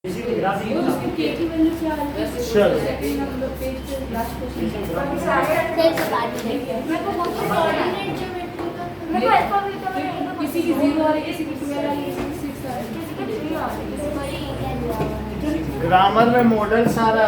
किसी की 0 आ रही है, किसी की 12 आ रही है, किसी की 6 आ रही है, किसी की 3 आ रही है। ग्रामर में मॉडल सारा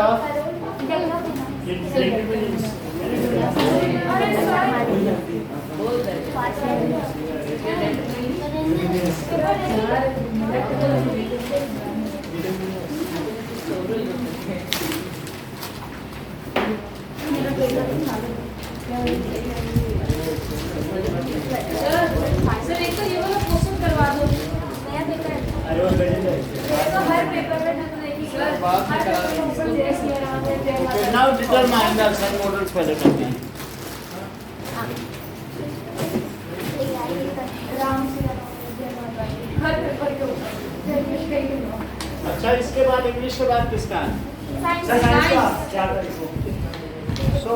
सर एक तो ये वाला क्वेश्चन करवा दो, नया पेपर हर पेपर में नाउ डिटरमाइनर्स एंड मॉडल्स पहले करते हैं। हर पेपर के ऊपर अच्छा, इसके बाद इंग्लिश के बाद किसका है? सो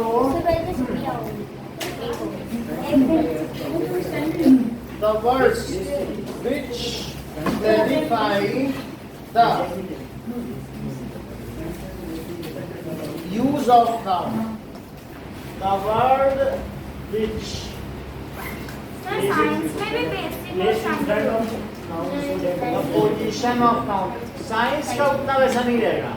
the words which clarify the use of noun. The word which science में भी basic the position of noun. Science का उतना वैसा नहीं रहेगा।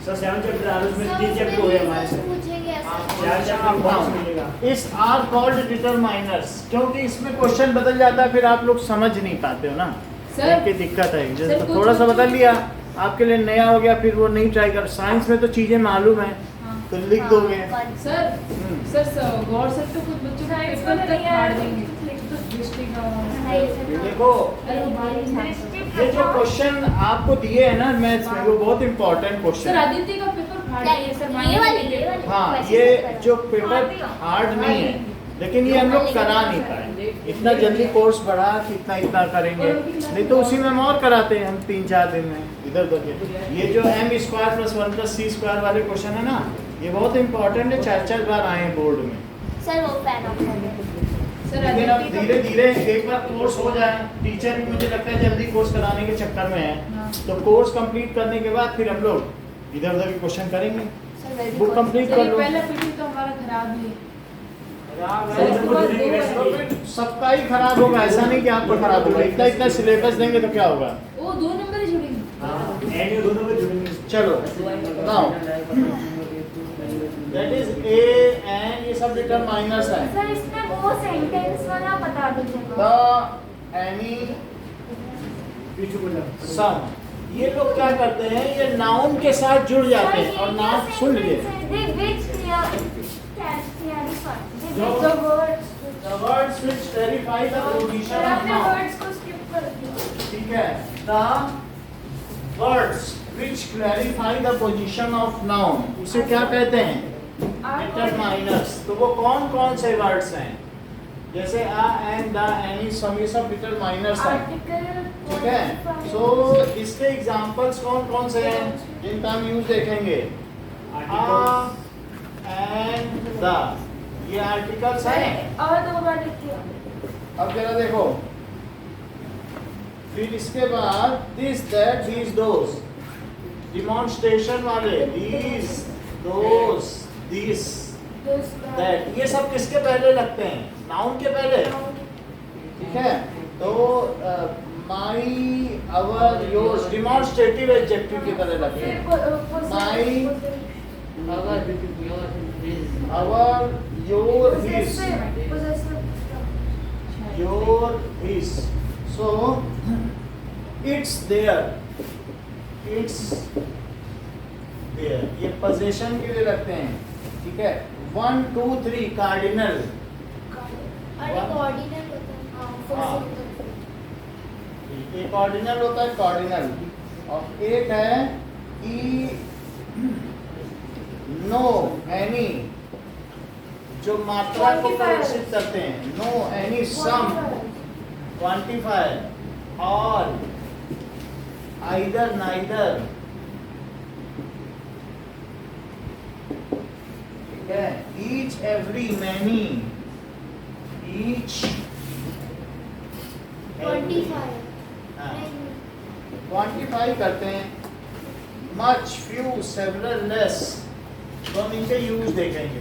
सर 7 चैप्टर आ उसमें 3 चैप्टर हुए हमारे से। पूछेंगे 4 चैप्टर बहुत मिलेगा। इस आर कॉल्ड डिटरमाइनर्स, क्योंकि इसमें क्वेश्चन बदल जाता है, फिर आप लोग समझ नहीं पाते हो ना, सर, की दिक्कत है। जैसे सर, तो थोड़ा सा कुछ- बदल लिया आपके लिए नया हो गया, फिर वो नहीं ट्राई कर। साइंस में तो चीजें मालूम है तो लिख दोगे। सर गौर सर तो कुछ बच्चों का पेपर तक फाड़ देंगे। देखो, ये जो क्वेश्चन आपको दिए हैं ना मैथ्स में, वो बहुत इंपॉर्टेंट सर क्वेश्चन है। आदित्य का पेपर फाड़ देंगे सर, ये वाली हाँ, ये जो पेपर हार्ड नहीं है, लेकिन ये हम लोग करा नहीं पाए। इतना जल्दी कोर्स बढ़ा कि इतना करेंगे, नहीं तो उसी में हम और कराते हैं हम 3-4 दिन में इधर उधर के। ये जो m² + 1 + c² वाले क्वेश्चन है ना, ये बहुत इंपॉर्टेंट है, 4-4 बार आए हैं बोर्ड में। सर वो पैन ऑफ सर लेकिन अब आदित्य धीरे धीरे एक बार कोर्स हो जाए, टीचर भी मुझे लगता है जल्दी कोर्स कराने के चक्कर में है, तो कोर्स कंप्लीट करने के बाद फिर हम लोग इधर उधर के क्वेश्चन करेंगे। बुक कंप्लीट कर लो। पहला पीटी तो हमारा खराब ही है। तो फिर सबका ही खराब होगा, ऐसा नहीं कि आपका खराब होगा। इतना सिलेबस देंगे तो क्या होगा? वो 2 नंबर ही जुड़ेंगे। एंड ये दोनों में जुड़ेंगे। चलो now that is A and ये सब डिटरमाइनर्स है। सर इसमें वो सेंटेंस वाला बता दीजिए। द एनी सम, ये लोग क्या करते हैं, ये नाउन के साथ जुड़ जाते हैं। और नाउन सुन लीजिए, The words which clarify the position of noun, words को स्किप कर दिया। ठीक है। The words which clarify the position of noun, उसे क्या कहते हैं? डिटरमाइनर्स। तो वो कौन कौन से वर्ड्स हैं? जैसे a, and, the, any, some, ये सब डिटरमाइनर्स हैं, ठीक है। सो इसके एग्जांपल्स कौन कौन से हैं जिनका हम यूज देखेंगे? a and the, ये आर्टिकल्स हैं। और दो बार लिखिए। अब जरा देखो, फिर इसके बाद this, that, these, those, demonstration वाले, दीज, दोस, दिस, दैट, ये सब किसके पहले लगते हैं? नाउन के पहले, ठीक है। तो my, our, yours demonstrative adjective की तरह लगते हैं। My, our, your, his, your, his. So it's there, it's there, ये पोजीशन के लिए लगते हैं, ठीक है। 1, 2, 3 कार्डिनल, एक ऑर्डिनल होता है कार्डिनल, और एक है ई, नो, एनी, जो मात्रा को प्रदर्शित करते हैं। नो, एनी, सम, क्वांटिफायर, ऑल, आइदर, नाइदर, ठीक है। Each, every, many, each, quantify करते हैं, much, few, several, less, तो हम इनके यूज देखेंगे।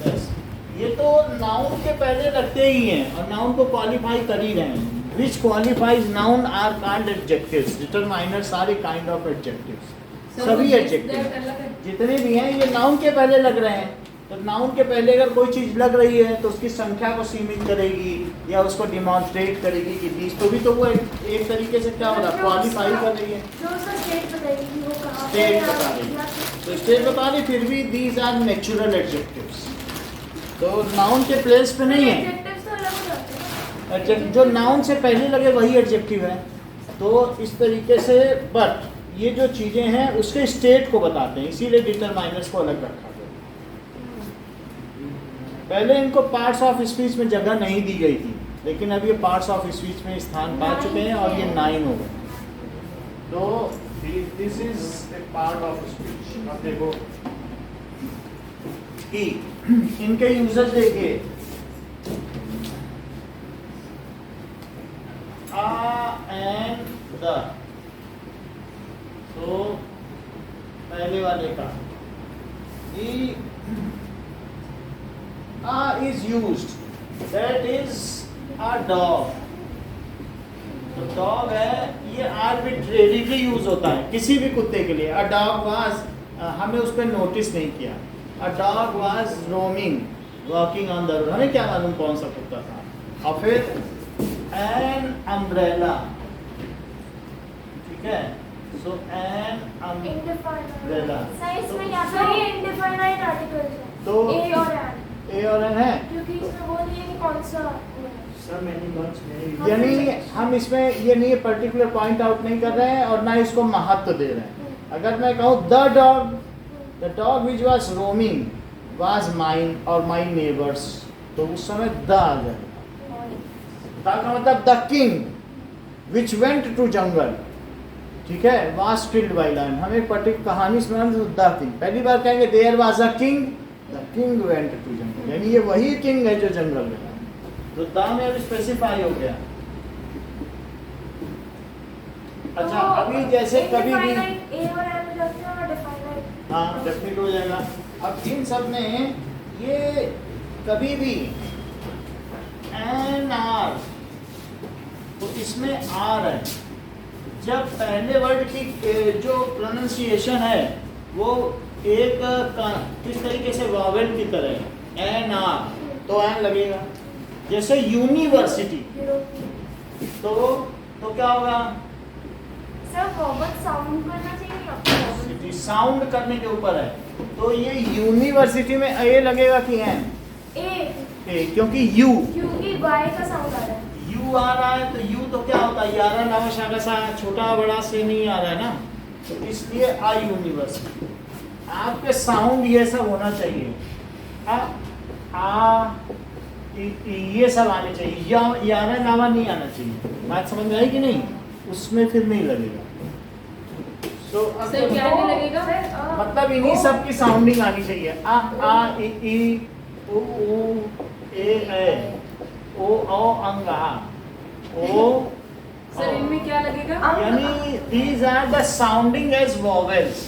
Yes. ये तो नाउन के पहले लगते ही हैं और नाउन को क्वालिफाई कर ही रहे हैं। Which qualifies noun are called adjectives. Determiners are a kind of adjectives. सभी एडजेक्टिव जितने भी हैं ये नाउन के पहले लग रहे हैं। तो नाउन के पहले अगर कोई चीज लग रही है तो उसकी संख्या को सीमित करेगी या उसको डिमॉन्स्ट्रेट करेगी कि दिस, तो भी तो वो एक तरीके से क्या हो रहा है, क्वालिफाई कर रही है, जो उसका स्टेट बताएगी वो कहाँ पे स्टेट है, बता रही या है। फिर- तो स्टेट बता रही, फिर भी दीज आर नेचुरल एडजेक्टिव्स, तो नाउन के प्लेस पे नहीं है। Adjectives तो अलग हो जाते हैं। Adjective जो नाउन से पहले लगे वही एडजेक्टिव है। तो इस तरीके से बट ये जो चीजें हैं उसके स्टेट को बताते हैं, इसीलिए डिटरमाइनर्स को अलग रखा गया। पहले इनको पार्ट्स ऑफ स्पीच में जगह नहीं दी गई थी, लेकिन अब ये पार्ट्स ऑफ स्पीच में स्थान पा चुके हैं और ये 9 हो गए। तो this is a part of speech. अब देखो कि इनके यूजेस देखिए, आ एंड द, तो पहले वाले का is used, that is a dog. तो डॉग है, ये आर्बिट्रेरीली यूज होता है किसी भी कुत्ते के लिए। अ डॉग वाज, हमें उस पर नोटिस नहीं किया। A dog was roaming walking on the road, हमें क्या मालूम कौन सा कुत्ता था। और फिर एन अम्ब्रेला, ठीक है, सो एन अम्ब्रेला, सर इसमें यहाँ पर ये indefinite articles है। तो A और N। ए और एन है, क्योंकि इसमें वो नहीं है कि कौन सा वो है। सर मैनी मच नहीं यानी हम इसमें ये नहीं पर्टिकुलर पॉइंट आउट नहीं कर रहे हैं और ना इसको महत्व दे रहे हैं। अगर मैं कहूँ the dog which was roaming was mine और माई नेबर्स, तो उस समय द आ जाएगा। द का मतलब the king which went to jungle, ठीक है, वॉज किल्ड बाई लायन। हम एक पर्टिकुलर कहानी सुना द किंग, पहली बार कहेंगे there was a king, the king went to jungle, यानी ये वही किंग है जो जंगल में था। तो द में अब स्पेसिफाई हो गया। अच्छा, अभी जैसे कभी भी Indefinite A और N हो जाते हैं और definite। हाँ डेफिनेट हो जाएगा। अब इन सब में ये कभी भी एन आर, तो इसमें आर है। जब पहले वर्ड की जो प्रोनाउंसिएशन है वो एक किस तरीके से वॉवेल की तरह है, एन आर, तो एन लगेगा। जैसे यूनिवर्सिटी, तो क्या होगा, सर वॉवल साउंड करना चाहिए या फिर साउंड करने के ऊपर है। तो ये यूनिवर्सिटी में ए लगेगा कि एन, A, ए, क्योंकि यू क्योंकि Y का साउंड आ रहा है। यू आ रहा है, तो यू तो क्या होता है, यारा नामा शागा सा छोटा बड़ा से नहीं आ रहा है ना, तो इसलिए आ यूनिवर्सिटी। आपके साउंड ये सब होना चाहिए, आ ये सब आने चाहिए, यारा नामा नहीं आना चाहिए। बात समझ में आई कि नहीं, उसमें फिर नहीं लगेगा। तो अब सर क्या नहीं लगेगा? मतलब इन्हीं सब की साउंडिंग आनी चाहिए। आ ई उ ए ओ अंगा ओ, सर इनमें क्या लगेगा? यानी these are the sounding as vowels।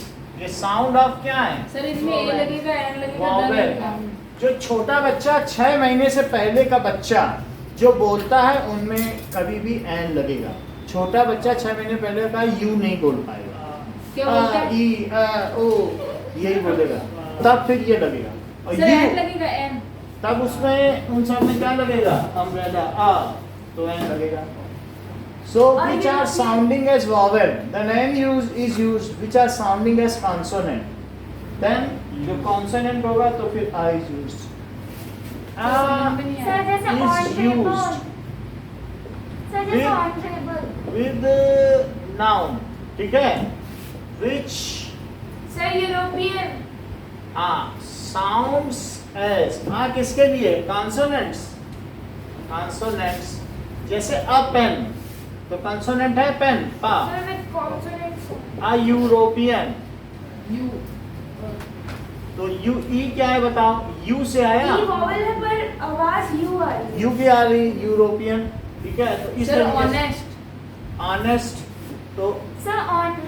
ये साउंड ऑफ क्या है, सर इनमें ए लगेगा, एन लगेगा, द Vowel। लगेगा। जो छोटा बच्चा 6 महीने से पहले का बच्चा जो बोलता है उनमें कभी भी एन लगेगा। छोटा बच्चा 6 महीने पहले का यू नहीं बोल पाएगा, क्या बोलता है? ई ओ यही बोलेगा, तब फिर ये लगेगा। और सर एन यू लगेगा, एन। तब उसमें उन सब में क्या लगेगा, अम्ब्रेला आ, तो एन लगेगा। So which are sounding as vowel, then n is used which are sounding as consonant, then जो consonant होगा तो फिर I is used। सर जैसे is on table, used sir जैसे with- on table, with noun, ठीक है, which sir European, sounds as, किसके लिए, consonants, जैसे a pen, तो consonant है पेन, पा। सर विद कॉन्सोनेंट्स, आ यूरोपियन, यू। तो यू ई क्या है बताओ, यू से आया, ई वॉवल है पर आवाज यू आ रही है। यू भी आ रही, यूरोपियन, ठीक है। तो इस सर तरीके से ऑनेस्ट, ऑनेस्ट, तो सर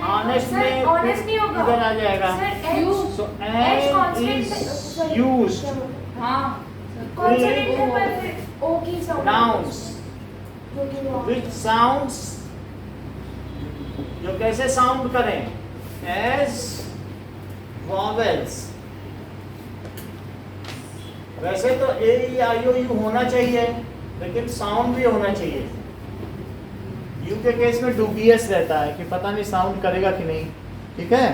ऑनेस्ट में ऑनेस्ट नहीं होगा इधर आ जाएगा। Sir You. So H an constant is used हाँ कॉन्सोनेंट है पर फिर ओ की साउंड nouns जो कि वो which sounds, जो कैसे साउंड करें, as vowels। वैसे तो ए ई आई ओ यू होना चाहिए, लेकिन साउंड भी होना चाहिए। यू के केस में डुबियस रहता है कि पता नहीं साउंड करेगा कि नहीं, ठीक है।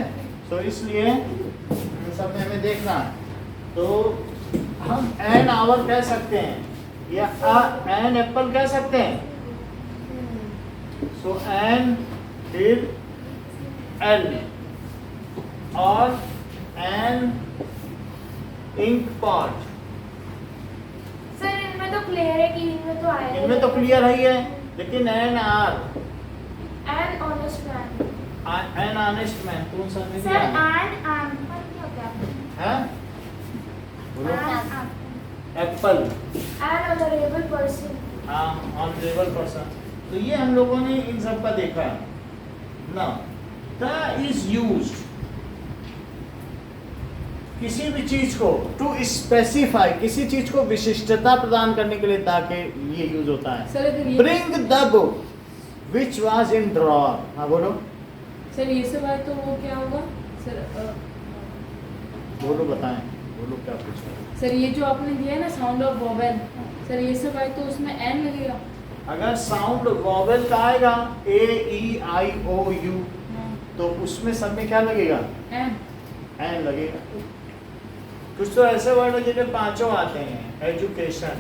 तो इसलिए इन सब में हमें देखना है। तो हम एन आवर कह सकते हैं या एन एप्पल कह सकते हैं। सो एन फिर एल और एन इंक पॉट। सर इनमें तो क्लियर है कि इनमें तो आया इनमें तो क्लियर है ही है, लेकिन an or an honest man an honest man कौन सा नहीं सर दिया एन एम पर क्या होता है? बोलो है एप्पल, एन ऑनरेबल पर्सन हाँ ऑनरेबल पर्सन। तो ये हम लोगों ने इन सब का देखा है ना। द इज यूज्ड किसी भी चीज को टू स्पेसिफाई, किसी चीज को विशिष्टता प्रदान करने के लिए ताकि ये यूज होता है। सर इधर ये bring the book which was in drawer. हाँ बोलो सर ये सब आए तो वो क्या होगा सर बोलो बताएं, बोलो क्या पूछ रहे हैं। सर ये जो आपने दिया है ना साउंड ऑफ वोवेल, सर ये सब आए तो उसमें एन लगेगा। अगर साउंड वॉवेल का आएगा ए ई आई ओ यू, हाँ तो उसमें सब में क्या लगेगा? एन। एन लगेगा। कुछ तो ऐसे वर्ड है जिनमें पांचों आते हैं। एजुकेशन,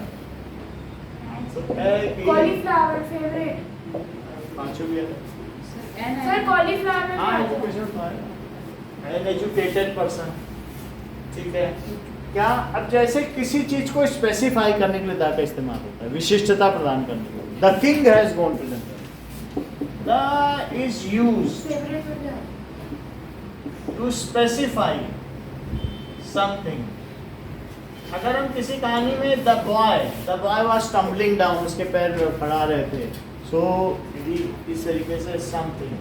कॉलीफ्लावर फेवरेट पांचों भी आते सर एन सर कॉलीफ्लावर में हाँ क्या होता है? एजुकेशन तो आएगा। एन एजुकेटेड पर्सन, ठीक है। क्या अब जैसे किसी चीज को स्पेसिफाई करने के लिए द का इस्तेमाल होता है, विशिष्टता प्रदान करने के लिए। The king has gone to London. The is used favourite में क्या है? To specify something. अगर हम किसी कहानी में the boy was tumbling down, उसके पैर पड़ा रहे थे, सो इस तरीके से समथिंग।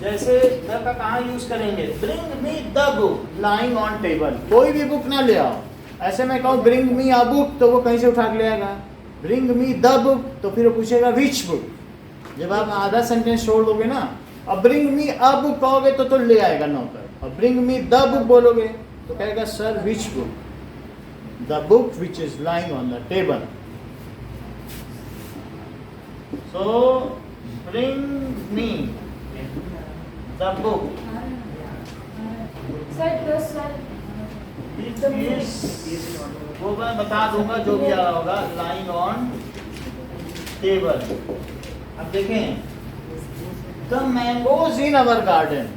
जैसे द का कहाँ यूज करेंगे? Bring me the book lying on table. कोई भी बुक ना ले आओ, ऐसे मैं कहूँ ब्रिंग मी अ बुक तो वो कहीं से उठा के ले आएगा। ब्रिंग मी द बुक तो फिर वो पूछेगा विच बुक। जब आप आधा सेंटेंस छोड़ दोगे ना, अब ब्रिंग मी अ बुक कहोगे तो ले आएगा नौकर, और ब्रिंग मी द बुक बोलोगे तो कहेगा sir which book? The book which is lying on the table. So bring me the book sir 10 साल वो मैं बता दूंगा जो भी आ रहा होगा। Lying on table. अब देखें, the mangoes in our garden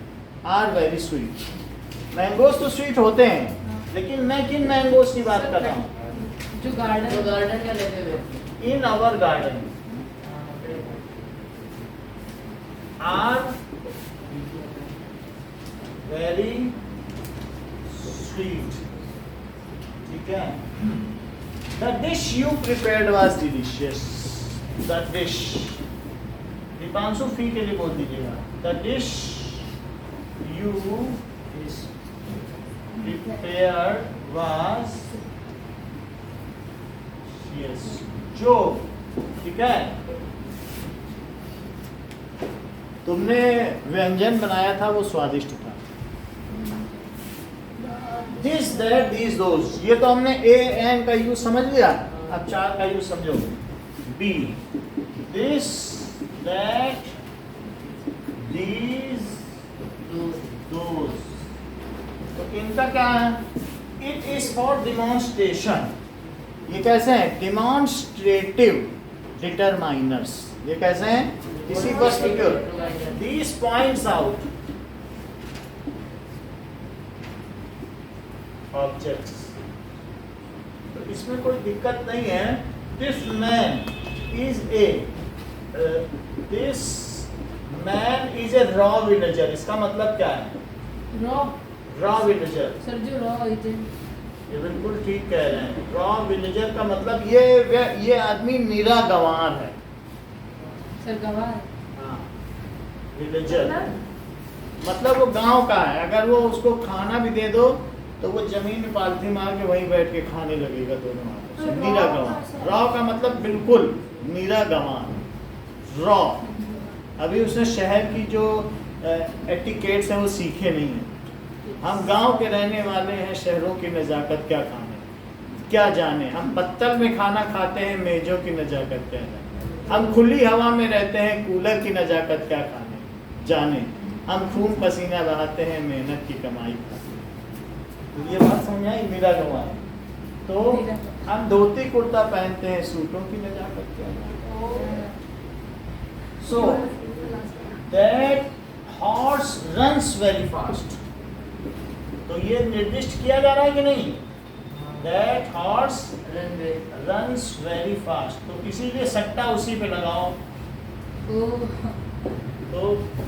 are very sweet. Mangoes तो स्वीट होते हैं, लेकिन मैं किन मैंगोज की बात कर रहा हूँ? जो गार्डन में लगे हुए in our garden are very sweet, ठीक है। The dish you prepared was delicious. The dish, Deepanshu फी के लिए बोल दीजिएगा। The dish you prepared was yes जो, ठीक है। तुमने व्यंजन बनाया था वो स्वादिष्ट था। दिस दैट दीज दोज, ये तो हमने ए एन का यूज समझ लिया। अब चार का यूज समझो। B, this that these those. तो इनका क्या है? It is for demonstration. ये कैसे हैं? Demonstrative determiners. ये कैसे हैं? किसी वस्तु के दीज पॉइंट्स आउट ऑब्जेक्ट्स। तो इसमें कोई दिक्कत नहीं है। This man is this man is a raw villager. इसका मतलब क्या है? Raw villager. सर जो रॉ है ये बिल्कुल ठीक कह रहे हैं। रॉ विलेजर का मतलब ये आदमी निरा गंवार है। सर गवाह है। हाँ, विलेजर मतलब वो गांव का है। अगर वो उसको खाना भी दे दो तो वो जमीन में पालथी मार के वहीं बैठ के खाने लगेगा दोनों हाथों से। तो नीरा raw गंवार, कैसा है? रॉ का मतलब बिल्कुल नीरा गंवार, रॉ। अभी उसने शहर की जो एटिकेट्स हैं वो सीखे नहीं हैं। हम गांव के रहने वाले हैं, शहरों की नज़ाकत क्या खाने क्या जाने। हम पत्तल में खाना खाते हैं, मेजों की नज़ाकत क्या जाने। हम खुली हवा में रहते हैं, कूलर की नज़ाकत क्या खाने जाने। हम खून पसीना बहाते हैं, मेहनत की कमाई खाते हैं। तो ये बात समझ आई, नीरा गंवार। तो हम धोती कुर्ता पहनते हैं, सूटों की नज़ाकत क्या जाने। So that horse runs very fast. तो ये निर्दिष्ट किया जा रहा है कि नहीं, that horse runs very fast. तो इसीलिए सट्टा उसी पे लगाओ तो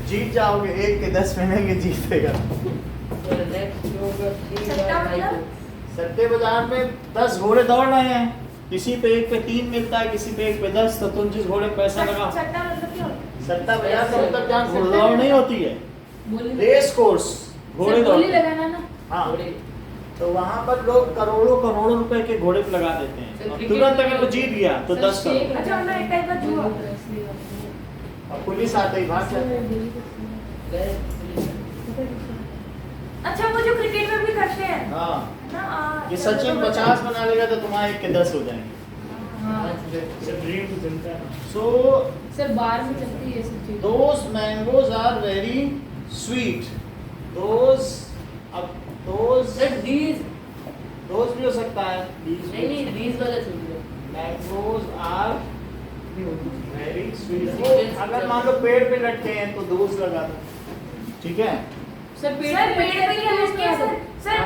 जीत जाओगे। 1 के 10 मिलेंगे, जीतेगा। सट्टा मतलब सट्टे बाजार में 10 घोड़े दौड़ रहे हैं, किसी पे 1 पे 3 मिलता है, किसी पे 1 पे 10। तो तुम जिस घोड़े पे पैसा लगाओ। सट्टा मतलब क्या होता है? सट्टा बाजार का मतलब जहाँ घोड़दौड़ नहीं होती है, बोली रेस कोर्स, घोड़े दौड़। बोली लगाना ना। हाँ, तो वहाँ पर लोग करोड़ों रुपए के घोड़े पे लगा देते हैं। और तुरंत अगर वो जीत गया तो 10 करोड़। अच्छा मतलब एक टाइप का जुआ। और पुलिस आते ही भाग जाते हैं। अच्छा वो जो क्रिकेट में भी करते हैं हाँ, ना, ये सचिन 50 बना लेगा तो तुम्हारे 1 के 10 हो जाएंगे। सर ड्रीम तो जनता है। सो सर बाहर में चलती है ये सब चीज। those mangoes are very sweet. those भी हो सकता है। mangoes are very sweet. वो अगर मान लो पेड़ पे लटके हैं तो दोस्त लगा दो, ठीक है। सर पेड़ सर पेड़ पे क्या है सर? सर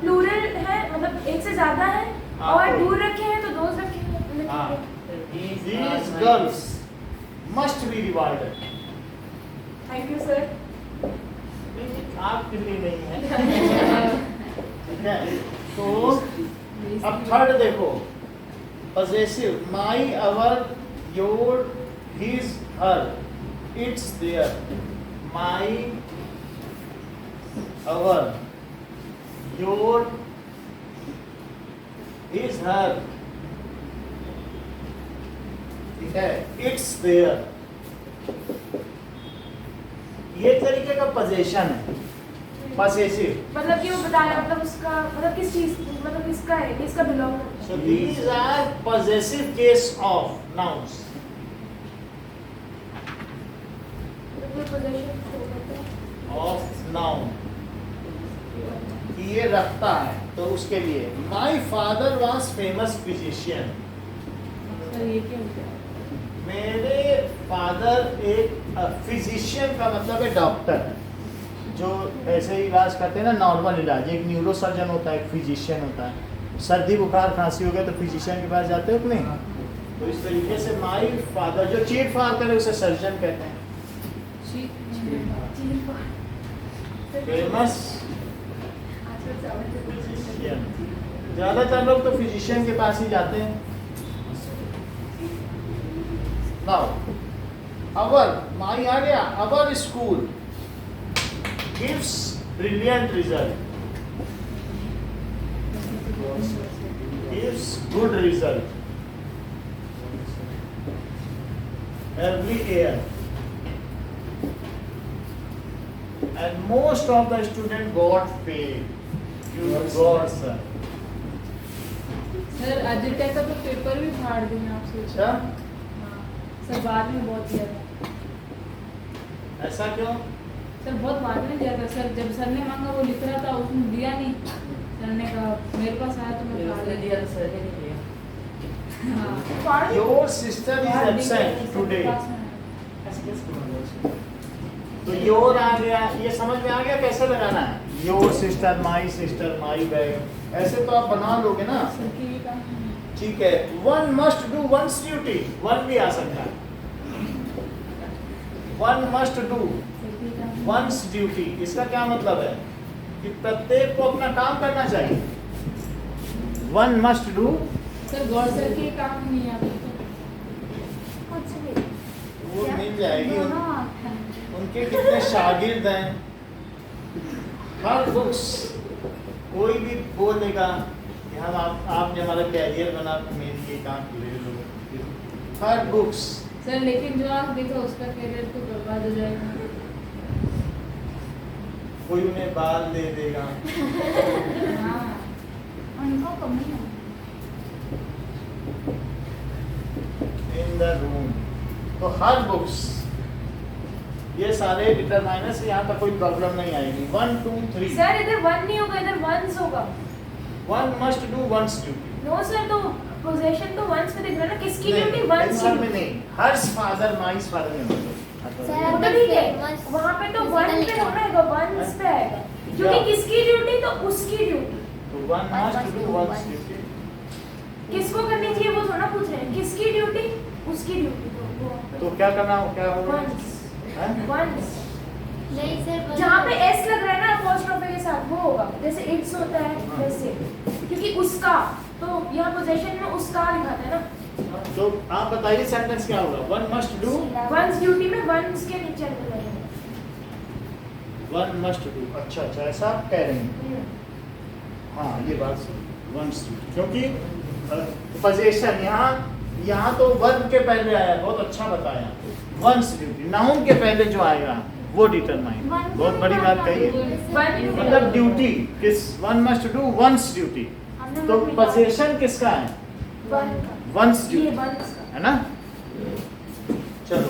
प्लूरल है, मतलब एक से ज्यादा है, और दूर रखे हैं तो दो रखे हैं, मतलब हाँ। ठीक है। These girls must be rewarded. Thank you sir. आपके लिए नहीं है, ठीक है। तो अब थर्ड देखो, possessive, my, our, your, his, her, it's, their, my, our, your, his, her, ठीक है, it's, their। ये तरीके का possession है, possessive। मतलब कि वो बताया, मतलब उसका मतलब किस चीज, मतलब किसका है, किसका बिलोंग करता है। So these are possessive case of nouns. तो ये possession को कहते हैं। Of noun. कि ये रखता है तो उसके लिए। My father was famous physician. Sir ये क्या होता है? मेरे फादर एक फिजिशियन का मतलब है डॉक्टर, जो ऐसे इलाज करते हैं ना, नॉर्मल इलाज। एक न्यूरो सर्जन होता है, एक फिजिशियन होता है। सर्दी बुखार खांसी हो गया तो फिजिशियन के पास जाते हो कि नहीं। तो इस तरीके से माई फादर, जो चीट फाड़ करे उसे सर्जन कहते हैं। फेमस फिजिशियन, ज्यादातर लोग तो फिजिशियन के पास ही जाते हैं। Now, my area, our school gives brilliant result, gives good result every year, and most of the student got paid. You got, sir. Sir Aditya का तो पेपर भी फाड़ देंगे आपसे। अच्छा, सर बाद में बहुत दिया था। ऐसा क्यों? सर बहुत बाद में दिया था सर, जब सर ने मांगा वो लिख रहा था, उसने दिया नहीं। सर ने कहा मेरे पास आया तो मैं फाड़ दिया। सर ने नहीं दिया। हाँ। Your sister is absent today. तो योर आ गया, ये समझ में आ गया कैसे लगाना है। योर सिस्टर, माई बैग, ऐसे तो आप बना लोगे ना, सर की भी काम है। ठीक है। One must do once duty, one भी आ सकता है। वन मस्ट डू सर की काम है। वंस ड्यूटी, इसका क्या मतलब है कि प्रत्येक को अपना काम करना चाहिए। One must do sir Gaur sir के काम नहीं है आपको। कुछ भी। वो मिल जाएगी। दोनों आप हैं। उनके कितने शागिर्द हैं। हर बुक्स कोई भी बोलेगा कि हम आपने हमारा कैरियर बना, मेरी एक आँख ले लो। हर बुक्स सर लेकिन जो आँख देखा उसका कैरियर तो बर्बाद हो जाएगा। कोई उन्हें बाल दे देगा। हाँ उनको कमी है। In the room. तो हर बुक्स ये सारे डिटरमाइनर्स, यहाँ तक कोई प्रॉब्लम नहीं आएगी। 1 2 3 सर इधर 1 नहीं होगा, इधर 1s होगा। 1 must do 1's duty। No sir, तो पोजीशन तो 1s पे दिख रहा है ना, किसकी नहीं, ड्यूटी 1s इस बार में नहीं। हर्ष फादर माइस फादर में होगा। वो तो ठीक है, वहाँ पे तो 1 पे होना है, 1s पे आएगा, क्योंकि किसकी ड्यूटी तो उसकी ड्यूटी। तो 1 must do 1's duty। किसको करनी चाहिए वो थोड़ा पूछ रहे हैं, किसकी ड्यूटी उसकी ड्यूटी। तो क्या करना हो, क्या होगा? 1s नहीं सर, जहाँ पे s लग रहा है ना अपोस्ट्रोफी के साथ, वो होगा। जैसे इट्स होता है वैसे, क्योंकि उसका, तो यहाँ पोजीशन में उसका लिखा है ना। तो आप बताइए सेंटेंस क्या होगा? 1 must do 1s ड्यूटी में 1s के नीचे लगेगा। 1 must do। अच्छा अच्छा, ऐसा आप कह रहे हैं। हाँ ये बात सही। 1's duty, क्योंकि पोजीशन यहाँ तो वर्ब के पहले आया, बहुत अच्छा बताया। 1's duty, नाउन के पहले जो आएगा वो डिटरमाइन। बहुत बड़ी बात कही है। मतलब ड्यूटी किस, 1 must do 1's duty। तो पोजीशन किसका है? 1's duty है ना। चलो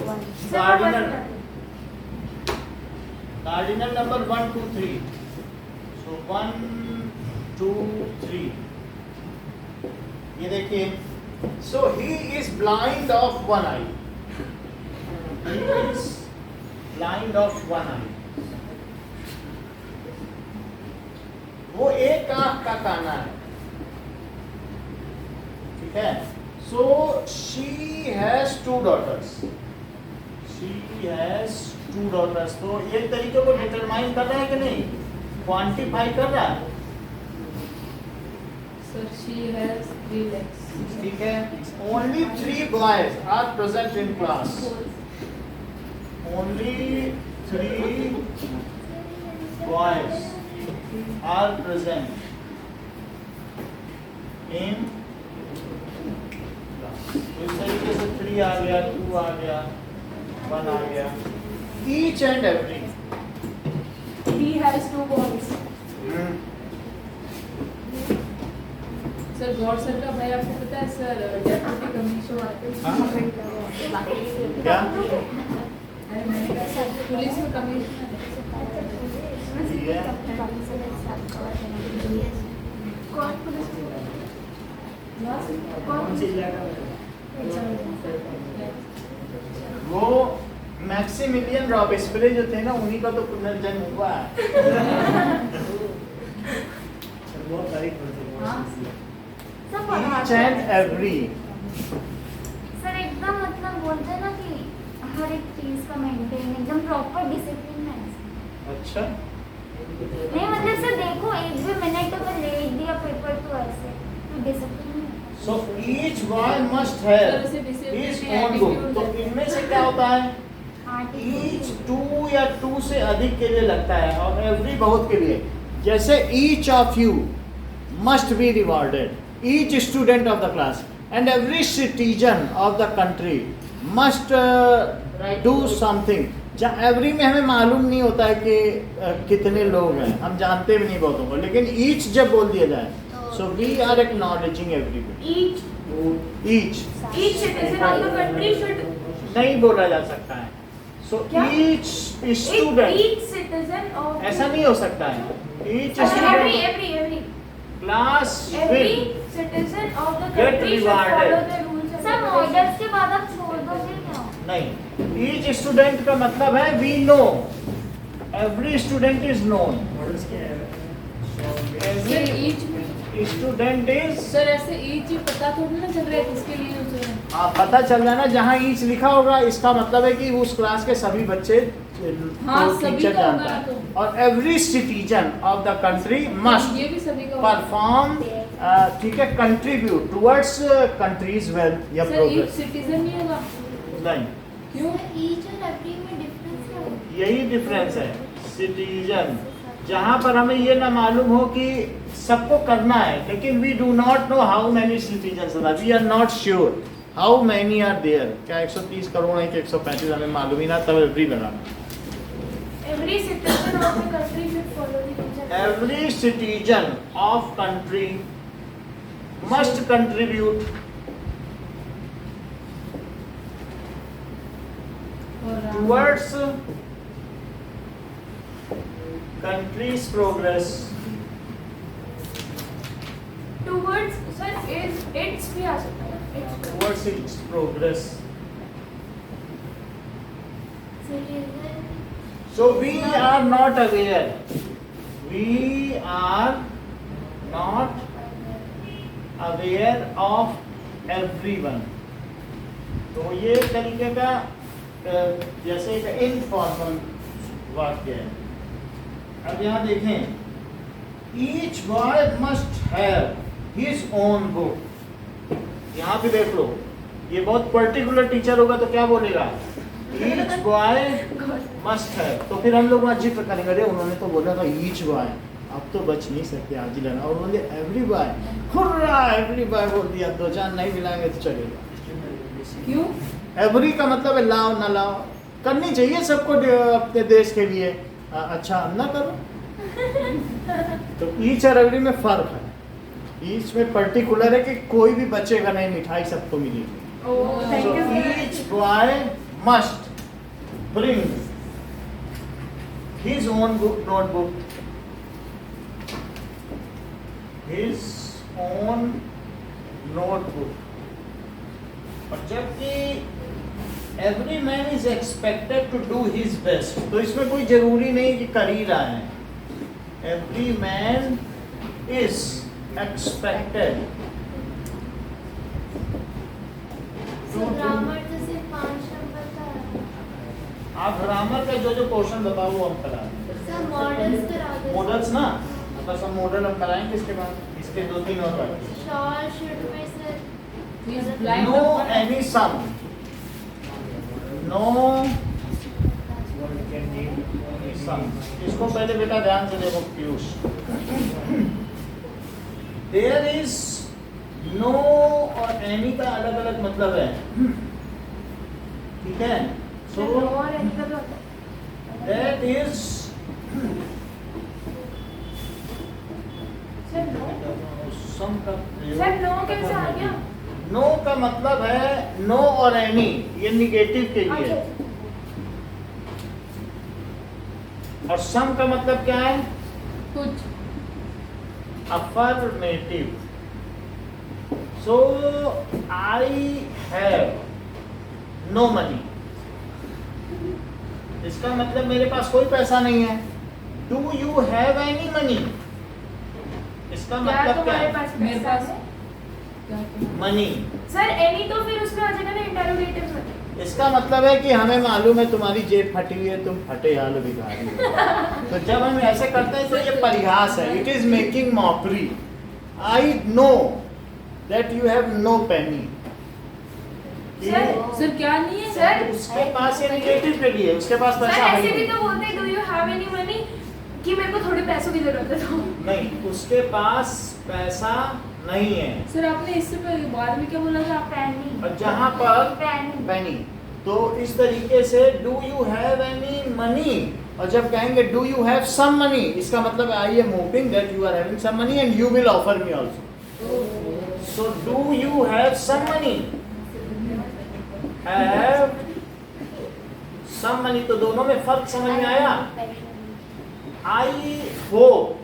कार्डिनल नंबर 1 2 3। सो 1 2 3 ये देखिए। So he is blind of 1 eye. He is blind of 1 eye। वो एक आंख का काना है, ठीक है। So she has 2 daughters। She has 2 daughters। तो एक तरीके को डिटरमाइन कर रहा है कि नहीं, क्वांटिफाई कर रहा है। Sir she has 3 legs। ठीक है। Only 3 boys are present in class। Only 3 boys are present in class। इस तरीके से 3 आ गया, 2 आ गया, 1 आ गया। Each and every। He has 2 boys। Sir Gaur sir का भाई आपको पता है सर, डेप्यूटी कमिश्नर क्या? पुलिस में कमिश्नर। कौन सी इलाका में? वो मैक्सिमिलियन रॉबेस्पियर जो थे ना, उन्हीं का तो पुनर्जन्म हुआ है। बहुत तारीफ करते हैं। हाँ। Each and every। सर एकदम मतलब बोलते हैं ना कि हर एक चीज का मेंटेन एकदम प्रॉपर डिसिप्लिन है। अच्छा, नहीं मतलब सर देखो, एक भी मिनट अगर लेट दिया पेपर तो ऐसे तो डिसिप्लिन है। so each one must have sir, उसे discipline his में own book। attitude तो है। इनमें से क्या होता है, हाँ ठीक each है। 2 या 2 से अधिक के लिए लगता है, और every बहुत के लिए। जैसे each of you must be rewarded, each student of the class and every citizen of the country must do something। जहाँ एवरी में हमें मालूम नहीं होता है कि कितने लोग हैं, हम जानते भी नहीं बहुतों को, लेकिन ईच जब बोल दिया जाए, so we are acknowledging everybody. Each citizen of the country should। नहीं बोला जा सकता है। सो क्या? Each student, Each citizen of। ऐसा नहीं हो सकता है। ईच अच्छा, student every class every will citizen of the Get country should rewarded। follow the rules and sir regulations। Models के बाद आप छोड़ दोगे क्या? नहीं, ईच स्टूडेंट का मतलब है we know, every student is known, models क्या है? Sir every each student is. Sir ऐसे ईच ही पता थोड़ी ना चल रहा है किसके लिए यूज हो रहा है। हाँ, पता चल रहा है ना, जहाँ ईच लिखा होगा इसका मतलब है कि उस क्लास के सभी बच्चे हाँ, को सभी टीचर का जानता होगा है। तो। और every citizen of the country must ये भी सभी का होगा। परफॉर्म, ठीक है, कंट्रीब्यूट टुवर्ड्स कंट्रीज वेल्थ या सर ईच प्रोग्रेस। सिटीजन नहीं होगा नहीं, क्यों? ईच और एवरी में डिफरेंस है। यही डिफरेंस है। सिटीजन, जहाँ पर हमें ये ना मालूम हो कि सबको करना है, लेकिन we do not know how many citizens are, we are not sure how many are there. क्या 130 करोड़ है कि 135, हमें मालूम ही ना, तब एवरी लगाना। Every citizen of the country should follow the rules and Every citizen of country must contribute और towards country's progress. towards sir it's भी आ सकता है it's Towards its progress. Citizen So we are not aware. We are not aware of everyone. तो ये एक तरीके का जैसे एक इनफॉर्मल वाक्य है। अब यहाँ देखें, Each boy must have his own book. यहाँ भी देख लो, ये बहुत पर्टिकुलर टीचर होगा तो क्या बोलेगा? Each boy must have. तो फिर हम लोग वहाँ जिक्र करेंगे, अरे उन्होंने तो बोला था each boy, अब तो बच नहीं सकते आज ही लेना। और बोले every boy, hurrah every boy बोल दिया, दो चार नहीं मिलाएंगे तो चलेगा। क्यों? एवरी का मतलब है लाओ ना लाओ, करनी चाहिए सबको अपने देश के लिए, अच्छा ना करो। तो ईच और एवरी में फर्क है। ईच में पर्टिकुलर है कि कोई भी बचेगा नहीं, मिठाई सबको मिलेगी। oh thank So you sir. each boy must bring his own book, notebook, his own notebook. और जबकि every man is expected to do his best, तो इसमें कोई जरूरी नहीं कि कर ही रहा है। Every man is expected So grammar तो सिर्फ 5 नंबर का है। आप ग्रामर का जो जो क्वेश्चन बताओ वो हम करा देंगे। सर मॉडल्स करा दो। मॉडल्स ना, बस हम मॉडल हम कराएंगे, इसके बाद इसके 2-3 और बाकी। शॉर्ट शुड में sir He is blind. No any some, no some. इसको पहले बेटा ध्यान से देखो पीयूष। देयर इज नो और एनी का अलग अलग मतलब है, ठीक है? सर सो no और any का भी होता है that is sir no some का सर no कैसे आ गया? नो का मतलब है नो और एनी, ये निगेटिव के लिए। अच्छा और सम का मतलब क्या है? कुछ। affirmative. So I have no money. इसका मतलब मेरे पास कोई पैसा नहीं है। Do you have any money? इसका क्या मतलब क्या तुम्हारे है? पास मेरे पैसा पास है? क्या क्या? मनी। सर any तो फिर उसमें आ जाएगा ना इंटरोगेटिव में। इसका मतलब है कि हमें मालूम है तुम्हारी जेब फटी हुई है, तुम फटे हाल भिखारी हो। तो जब हम ऐसे करते हैं तो ये परिहास है, it is making mockery. I know that you have no penny. Sir क्या नहीं है? सर उसके पास ये निगेटिव के लिए, उसके पास सर पैसा है ऐसे भी नहीं। तो बोलते हैं do you have any money कि मेरे को थोड़े पैसों की जरूरत है तो नहीं, उसके पास पैसा नहीं है। सर आपने इससे पहले बाद में क्या बोला था? पैनी। और जहाँ पर पैनी। पेनी, तो इस तरीके से do you have any money, और जब कहेंगे do you have some money, इसका मतलब I am hoping that you are having some money and you will offer me also. So do you have some money, have some money, तो दोनों में फर्क समझ में आया? आई होप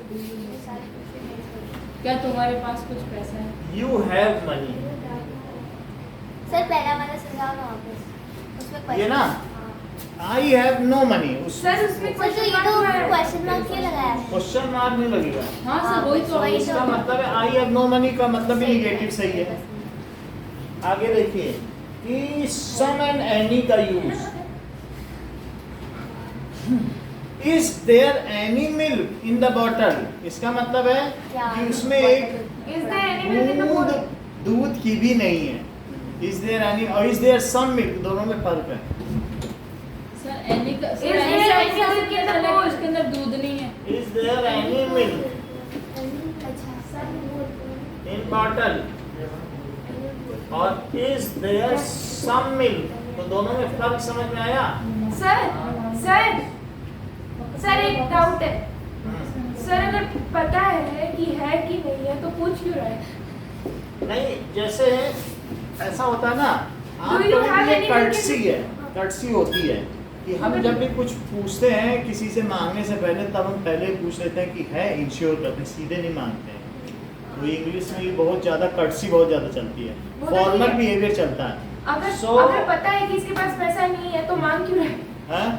क्या तुम्हारे पास कुछ पैसा है? You have money. सर पहला वाला सुझाव ना वापस उसमें ये ना आई हैव नो मनी, उस सर उसमें सर तो ये तो क्वेश्चन मार्क क्यों लगाया? क्वेश्चन मार्क नहीं लगेगा। हाँ सर वही तो। वही इसका मतलब है आई हैव नो मनी का मतलब भी निगेटिव सही है। आगे देखिए कि सम एंड एनी का use, is there any milk in the bottle, इसका मतलब है कि उसमें एक is there any milk in the doodh bottle? दूध की भी नहीं है। इज देयर एनी और इज देयर सम मिल्क, दोनों में फर्क है। एनी का Is there any milk in the bowl? उसके अंदर दूध नहीं है. इज देयर एनी मिल्क अच्छा इन बॉटल और इज देयर सम मिल्क, तो दोनों में फर्क समझ में आया? सर एक डाउट है सर, अगर पता है कि है कि नहीं है तो पूछ क्यों रहे हैं? नहीं, जैसे ऐसा होता है ना, Do you have any courtesy milk? है, कर्टसी होती है कि हम जब भी कुछ पूछते हैं किसी से मांगने से पहले, तब हम पहले पूछ लेते हैं कि है, इंश्योर करते हैं, सीधे नहीं मांगते हैं। तो इंग्लिश में भी बहुत ज़्यादा कर्टसी बहुत ज़्यादा चलती है, वो तो फॉर्मल ठीक है। बिहेवियर चलता है। अगर पता है कि इसके पास पैसा नहीं है तो मांग क्यों रहे हैं? हैं?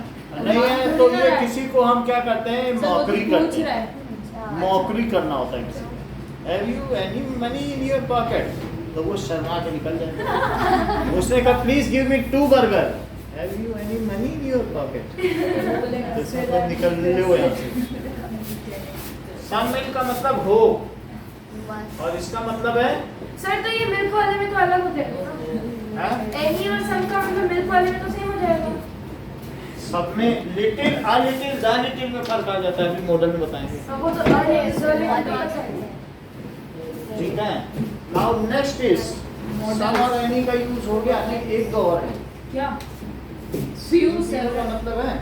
नहीं है तो ये किसी को हम क्या करते हैं, सर, वो तो मौकरी पूछ करते रहा हैं, है. मौकरी करना होता है किसी को। Have you any money in your pocket, तो वो शर्मा के निकल जाए। उसने कहा please give me 2 burger, have you any money in your pocket, इसमें तो निकल लो यहाँ से। सम मिल्क का मतलब हो, और इसका मतलब है सर तो ये मिल्क वाले में तो अलग हो जाएगा। हैं? एनी और सम का मतलब मिल्क वाले में तो सेम हो जाएगा। सब में little uh little the little में फर्क आ जाता है, अभी मॉडल में बताएंगे। अब वो तो अरे वाले में तो पता है। ठीक है, नाउ नेक्स्ट इज सम और एनी का यूज हो गया, नहीं एक दो और है। क्या? Few Few sir. का मतलब है,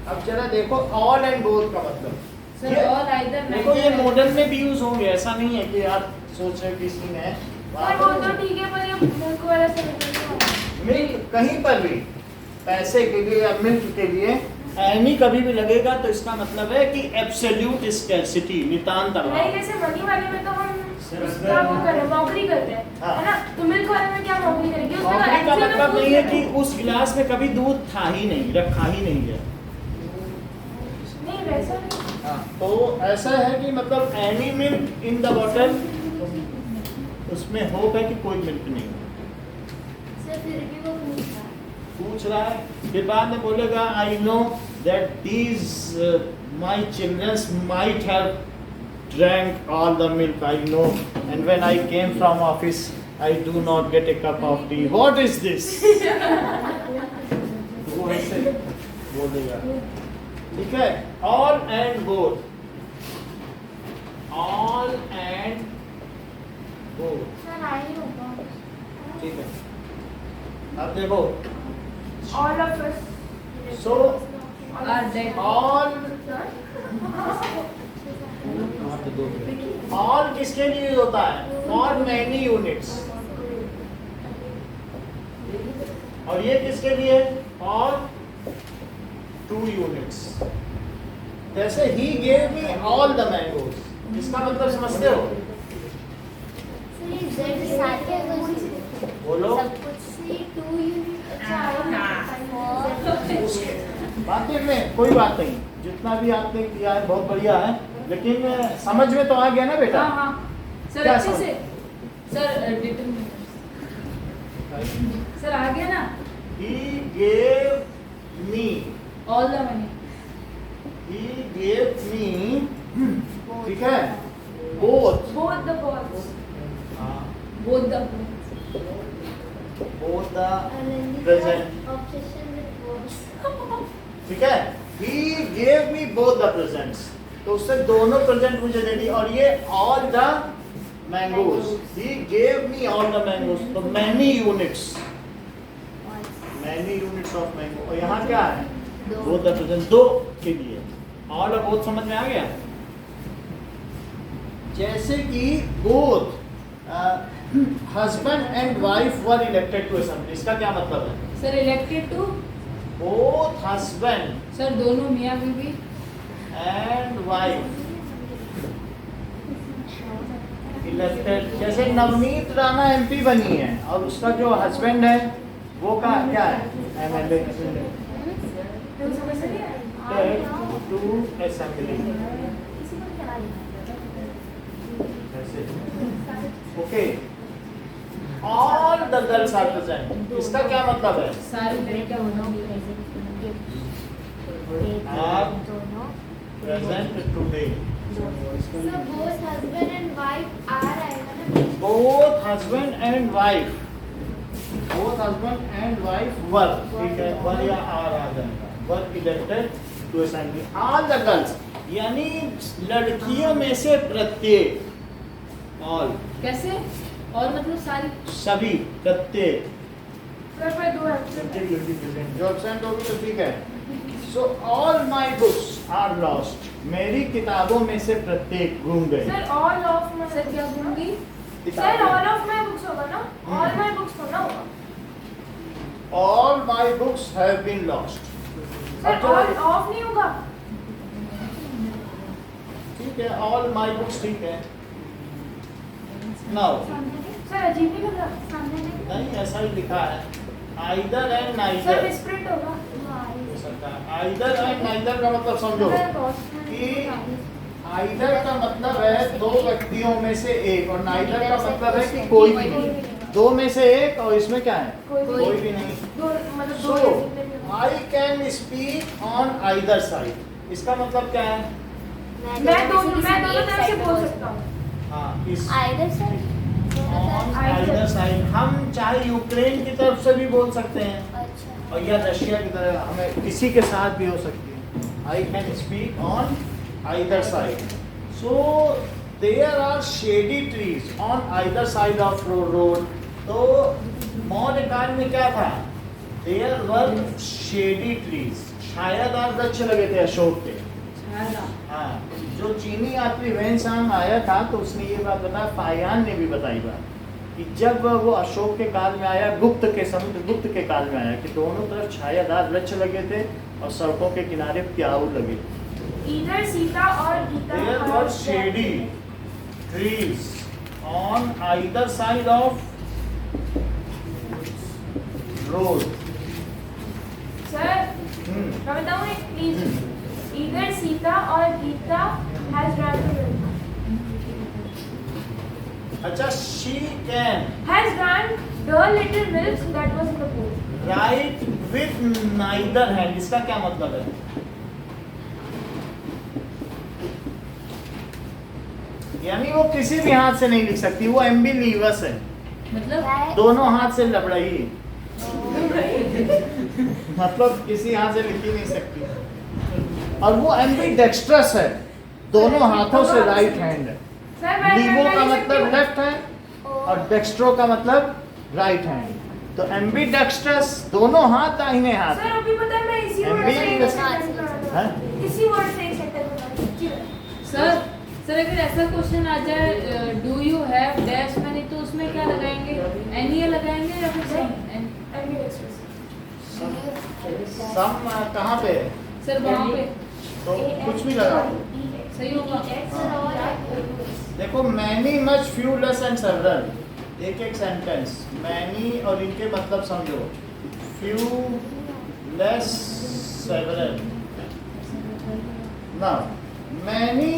अब जरा देखो ऑल एंड बोथ का मतलब। सर ये- और आइदर देखो ये मॉडल में भी यूज होंगे, ऐसा नहीं है कि आप सोच रहे हो कि इसमें है। पर वो तो ठीक है, पर ये मिल्क वाला से मिल्क कहीं पर भी पैसे के लिए या मिल्क के लिए एनी कभी भी लगेगा तो इसका मतलब है कि एब्सोल्यूट स्कैर्सिटी, नितांत नहीं, अभाव। जैसे मनी वाले में तो हम उसका वो कर रहे हैं, मौकरी करते हैं, हाँ। है ना? तो मिल्क वाले में क्या मौकरी करेंगे? उसमें तो नौकरी का actual में मतलब पूछ नहीं है रहे कि हैं। उस गिलास में कभी दूध था ही नहीं, रखा ही नहीं है। नहीं वैसा नहीं। तो ऐसा है कि मतलब any milk in the bottle, उसमें होप है कि कोई मिल्क नहीं है। सर फिर भी वो पूछ रहा है, फिर बाद में बोलेगा I know that these my childrens might have drank all the milk, I know, and when I came from office I do not get a cup of tea, what is this. वो ऐसे बोलेगा। ठीक है, all and both, all and both. Sir I होगा। ठीक है, अब देखो All of us. So, Are dead. All किसके लिए होता है? For many units. और ये किसके लिए? For 2 units. जैसे ही gave me all the mangoes, इसका मतलब समझते हो? सर ये जेड सारे बोलो। सब कुछ से 2 यूनिट। बातें में कोई बात नहीं, जितना भी आपने किया है बहुत बढ़िया है, लेकिन समझ में तो आ गया ना बेटा? हाँ हाँ सर, क्या अच्छे समझ? से सर डिटरमिनेंट सर आ गया ना? He gave me, all the money. he gave me, ठीक है, both, Both the balls. Both the both the present, Obsession with words. ठीक है, he gave me both the presents, तो उससे दोनों प्रेजेंट मुझे दे दी, और ये all the mangoes, he gave me all the mangoes, तो many units of mango, और यहाँ क्या है? both the present, दो के लिए, all और both समझ में आ गया? जैसे कि both husband and wife were elected to assembly, इसका क्या मतलब है? Sir elected to both husband sir दोनों मियाँ बीवी and wife elected, जैसे नवनीत राणा एमपी बनी है और उसका जो हस्बैंड है वो का क्या है? एमएलए तुम समझ रही है? To assembly, okay, all the girls are present, इसका क्या मतलब है? सारी लड़कियाँ होना are present today, So both husband and wife are आएगा ना? both husband and wife, both husband and wife were, ठीक है, वर या आर आ जाएगा, were elected to assembly. All the girls, यानी लड़कियों में से प्रत्येक, all, कैसे? और मतलब सारी सभी, प्रत्येक, सर पर दो absent Subject will be present. जो absent होगी तो ठीक है. So all my books are lost. मेरी किताबों में से प्रत्येक गुम गए. Sir all of my sir क्या दूंगी? सर किताबें. ऑल ऑफ माय बुक्स होगा ना, ऑल माय बुक्स होना होगा All my books have been lost. Sir, all of नहीं होगा। ठीक है, all my books ठीक है. Now, सर अजीब नहीं लग रहा। सामने देख नहीं ऐसा ही लिखा है. Either and sir neither. Misprint होगा। हो सकता है. Either and neither का मतलब समझो. Either का मतलब है दो व्यक्तियों में से एक, और neither का मतलब है कि कोई भी नहीं. दो में से एक, और इसमें क्या है? कोई भी नहीं. दो मतलब दो So, discipline. I can speak on either side. इसका मतलब क्या है? मैं दोनों तरफ से बोल सकता हूँ। हाँ, इस either side on either side. हम चाहे यूक्रेन की तरफ से भी बोल सकते हैं, अच्छा और या रशिया की तरह, हमें किसी के साथ भी हो सकती है. I can speak on either side. So there are shady trees on either side of road. तो मौर्य काल में क्या था? There were shady trees. छायादार वृक्ष लगे थे अशोक के. हाँ, जो चीनी यात्री वेनसांग आया था तो उसने ये बात बताया, फायान ने भी बताई बात, कि जब वो अशोक के काल में आया, गुप्त के काल में आया, कि दोनों तरफ छायादार वृक्ष लगे थे और सड़कों के किनारे प्याऊ लगे. इधर सीता और Gita There were shady trees on either side of road. Sir मैं बताऊँ एक प्लीज। इधर सीता और गीता has run to अच्छा, she can has run the little milk that was in the pool. write with neither hand. इसका क्या मतलब है? यानी वो किसी भी हाथ से नहीं लिख सकती, वो एम्बिलीवस है, मतलब दोनों हाथ से लबड़ाई. मतलब किसी हाथ से लिख ही नहीं सकती, और वो एम्बीडेक्स्ट्रस है, दोनों हाथों से राइट हैंड है. सर मैं लीवो का नहीं सकती मतलब हूँ। लेफ्ट है और डेक्स्ट्रो का मतलब राइट हैंड. तो एम्बीडेक्स्ट्रस दोनों हाथ, दाहिने हाथ. सर अभी पता है मैं इसी वर्ड से एक सेंटेंस बना हाँ? था। इसी वर्ड से एक सेंटेंस बना सर अगर ऐसा क्वेश्चन आ जाए, do you have dash many, तो उसमें क्या लगाएंगे? एनी लगाएंगे या फिर सम? सम कहाँ पे है? सर वहाँ पे तो कुछ भी लगा. सही होगा. देखो, many much few less and several, एक एक सेंटेंस. मैनी और इनके मतलब समझो. Few less several. ना, मैनी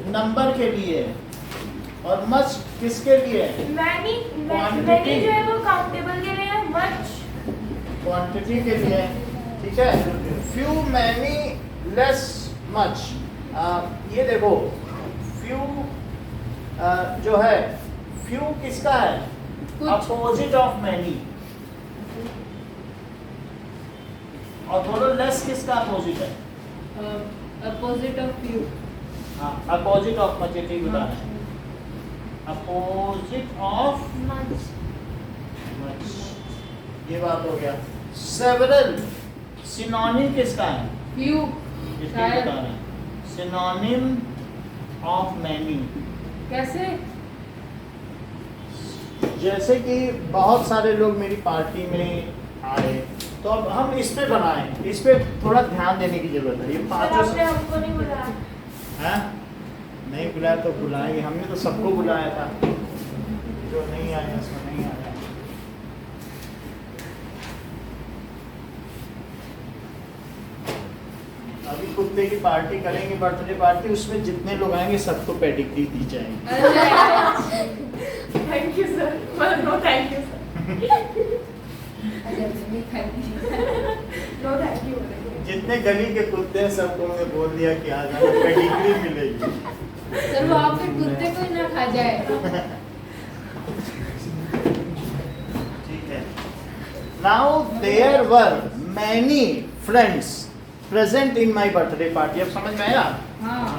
नंबर के लिए और मच किसके लिए? Many Quantity. जो है वो काउंटेबल के लिए है, मच क्वांटिटी के लिए. ठीक है. Few, many, less, much. ये देखो, फ्यू जो है, फ्यू किसका है? कुछ. Opposite of many. और बोलो, लेस किसका अपोजिट है? Opposite of few. हाँ, अपोजिट ऑफ मच, ये ठीक बताना है. Opposite of much. ये बात हो गया. सेवरल सिनोनिम किसका है? फ्यू. ये ठीक शायद. बताना है. Synonym of many. कैसे? जैसे कि बहुत सारे लोग मेरी पार्टी में आए, तो अब हम इस पे बनाएं, इस पे थोड़ा ध्यान देने की जरूरत है. ये सर पांचों आपने हमको नहीं बुलाया। हैं? नहीं बुलाया तो बुलाएंगे, हमने तो सबको बुलाया था. जो नहीं आया उसमें नहीं आया. अभी कुत्ते की पार्टी करेंगे, बर्थडे पार्टी, उसमें जितने लोग आएंगे सबको पेडिग्री दी जाएगी. Thank you sir. No thank you sir. No thank you. जितने गली के कुत्ते हैं सबको मैंने बोल दिया कि आज हमें पेडिग्री मिलेगी. सर वो आपके कुत्ते को ही ना खा जाए. ठीक है. Now there were many friends present in my birthday party. अब समझ में आया? हाँ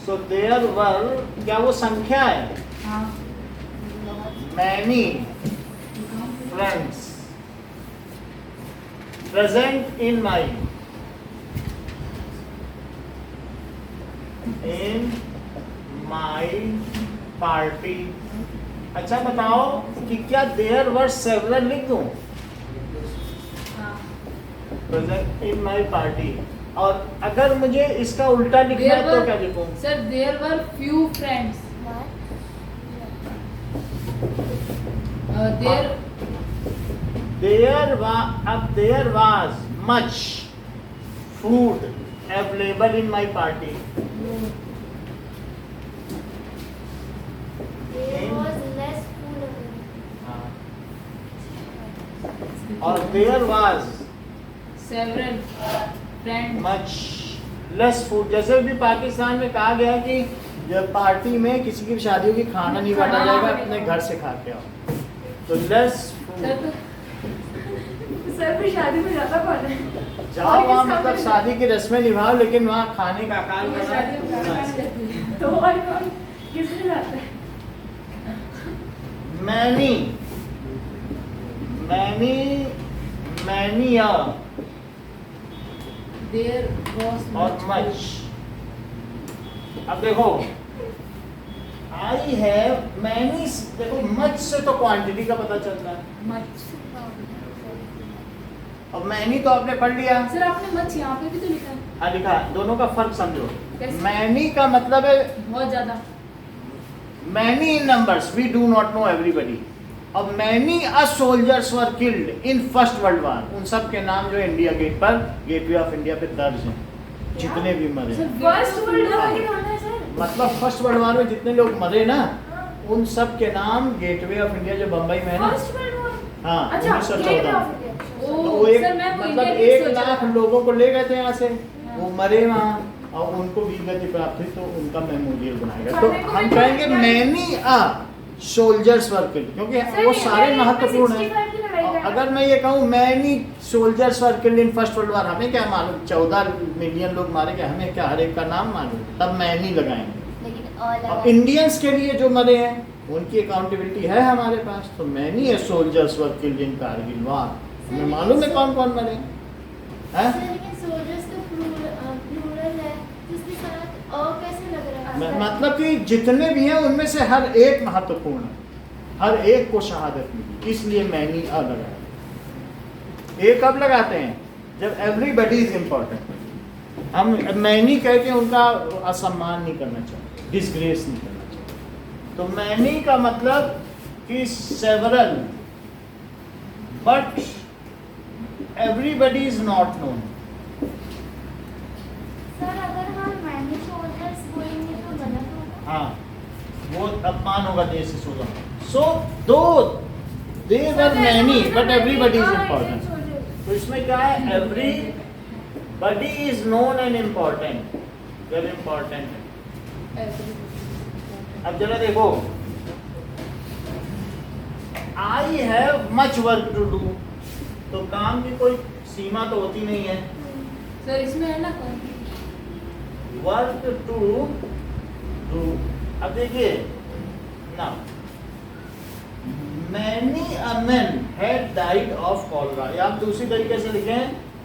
सो देयर वर, क्या वो संख्या है? हाँ many friends present in my party. अच्छा बताओ कि क्या देयर वर सेवरल लिख दूं? हाँ प्रेजेंट इन माई पार्टी। और अगर मुझे इसका उल्टा लिखना है तो क्या लिखूं? Sir there were few friends. There was much food available in my party. और there was several friends. Much less food. जैसे भी पाकिस्तान में कहा गया कि जब पार्टी में किसी की भी शादी होगी खाना नहीं बांटा खाना जाएगा, नहीं अपने बांटा घर से खा के आओ। तो लेस फूड। सर फिर शादी में जाता कौन है? जाओ वहाँ मतलब शादी की रस्में निभाओ, लेकिन वहाँ खाने का काम शादी में करना। तो और कौन किसमें जाता है? मैनी देयर वाज और मच। अब देखो आई हैव मैनी, देखो मच से तो क्वांटिटी का पता चलता है, मच। और मैनी तो आपने पढ़ लिया। सर आपने मच यहाँ पे भी तो लिखा है। हाँ लिखा है, दोनों का फर्क समझो। कैसे? मैनी का मतलब है बहुत ज्यादा। Many in numbers, we do not know everybody. अब many soldiers were killed in first world war. उन सब के नाम जो इंडिया गेट पर, गेटवे ऑफ इंडिया पे दर्ज हैं, जितने भी मरे हैं। फर्स्ट वर्ल्ड वॉर की कौन है सर? मतलब फर्स्ट वर्ल्ड वार में जितने लोग मरे ना, उन सब के नाम गेटवे ऑफ इंडिया जो बम्बई में है ना। First world war? हाँ अच्छा 1914। ओ तो वो एक सर मैं वो मतलब इंडिया गेट 1 सोचा लाख था। लोगों को ले गए थे यहाँ से, वो मरे वहाँ और उनको वीर गति प्राप्त हुई, तो उनका मेमोरियल बनाएगा। तो हम कहेंगे मैनी सोल्जर्स वर किल्ड, क्योंकि वो सारे महत्वपूर्ण हैं। अगर मैं ये कहूँ many soldiers were killed in first world वार, हमें क्या मालूम 14 मिलियन लोग मारे गए, हमें क्या हर एक का नाम मालूम, तब मैनी लगाएंगे। और इंडियंस के लिए जो मरे हैं उनकी अकाउंटेबिलिटी है हमारे पास, तो many soldiers were killed in Kargil war. हमें मालूम है कौन कौन मरे हैं। मतलब कि जितने भी हैं उनमें से हर एक महत्वपूर्ण है, हर एक को शहादत मिली, इसलिए मैनी लगाया। एक कब लगाते हैं? जब एवरीबडी इज इम्पोर्टेंट। हम मैनी कह के उनका असम्मान नहीं करना चाहते, डिसग्रेस नहीं करना चाहते। तो मैनी का मतलब कि several, but everybody is not known. Sir अगर हम मैनी सोल्जर्स बोलेंगे तो गलत होगा। हाँ वो अपमान होगा देश से सोचा। So though they were many but everybody is important. तो इसमें क्या है? Everybody is known and important, very important है। अब जरा देखो, I have much work to do, तो काम की कोई सीमा तो होती नहीं है। सर इसमें है ना कौन? Work to do. अब देखिए ना, many men had died of cholera, या आप दूसरी तरीके से लिखें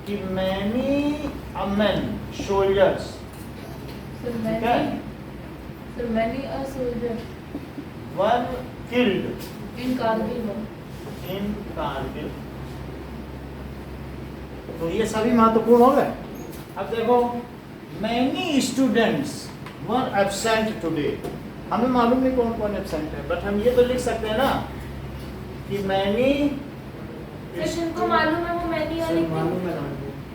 कि मैनी men soldiers, सर ठीक है, many a soldier were killed in Kargil war. in Kargil. तो ये सभी महत्वपूर्ण हो गए। अब देखो, many students were absent today. हमें मालूम नहीं कौन कौन एब्सेंट है, बट हम ये तो लिख सकते हैं ना कि मैनी, जिनको मालूम है वो मैनी वाली मालूम है नाम।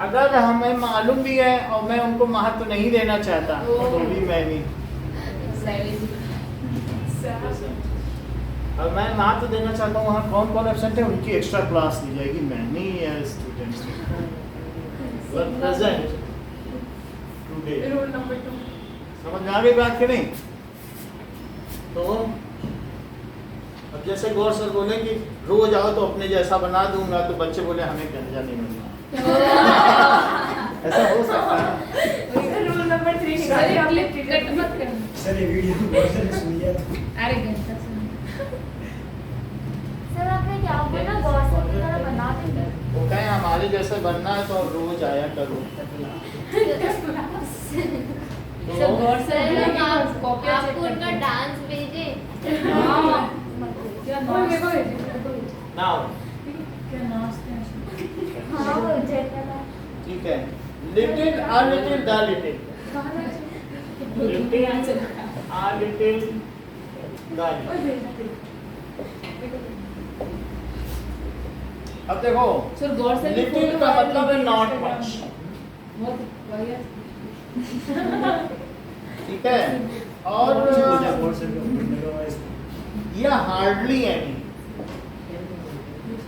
अगर हमें मालूम भी है और मैं उनको महत्व नहीं देना चाहता तो भी मैनी, और मैं महत्व देना चाहता हूँ वहाँ कौन कौन एब्सेंट है, उनकी एक्स्ट्रा क्लास ली जाएगी। Many students present today. Rule number 2। समझ में आ गई बात कि नहीं? तो अब जैसे गौर सर बोले कि रोज आओ तो अपने जैसा बना दूंगा, तो बच्चे बोले हमें गंजा नहीं बनना। ऐसा हो सकता है। रूल नंबर 3 सर निकालिए आपने क्लिक कट मत करना। सर ये वीडियो वर्जन सुनिए। अरे घंटा सुन। सर आपने क्या बोला गॉसिप की तरह बना देंगे वो कहें हमारे जैसे बनना है तो अब रोज आया करो। सर गौर से सर आप कॉपी आपको उनका डांस भेजे। हाँ क्या ओए नाच देखो नाउ क्या नाचते हैं। हाँ वो जैसा था ठीक है, little uh little the little, little uh little the little. अब देखो सर गौर से लिटिल का मतलब है नॉट मच, बहुत बढ़िया। ठीक है, और या hardly any,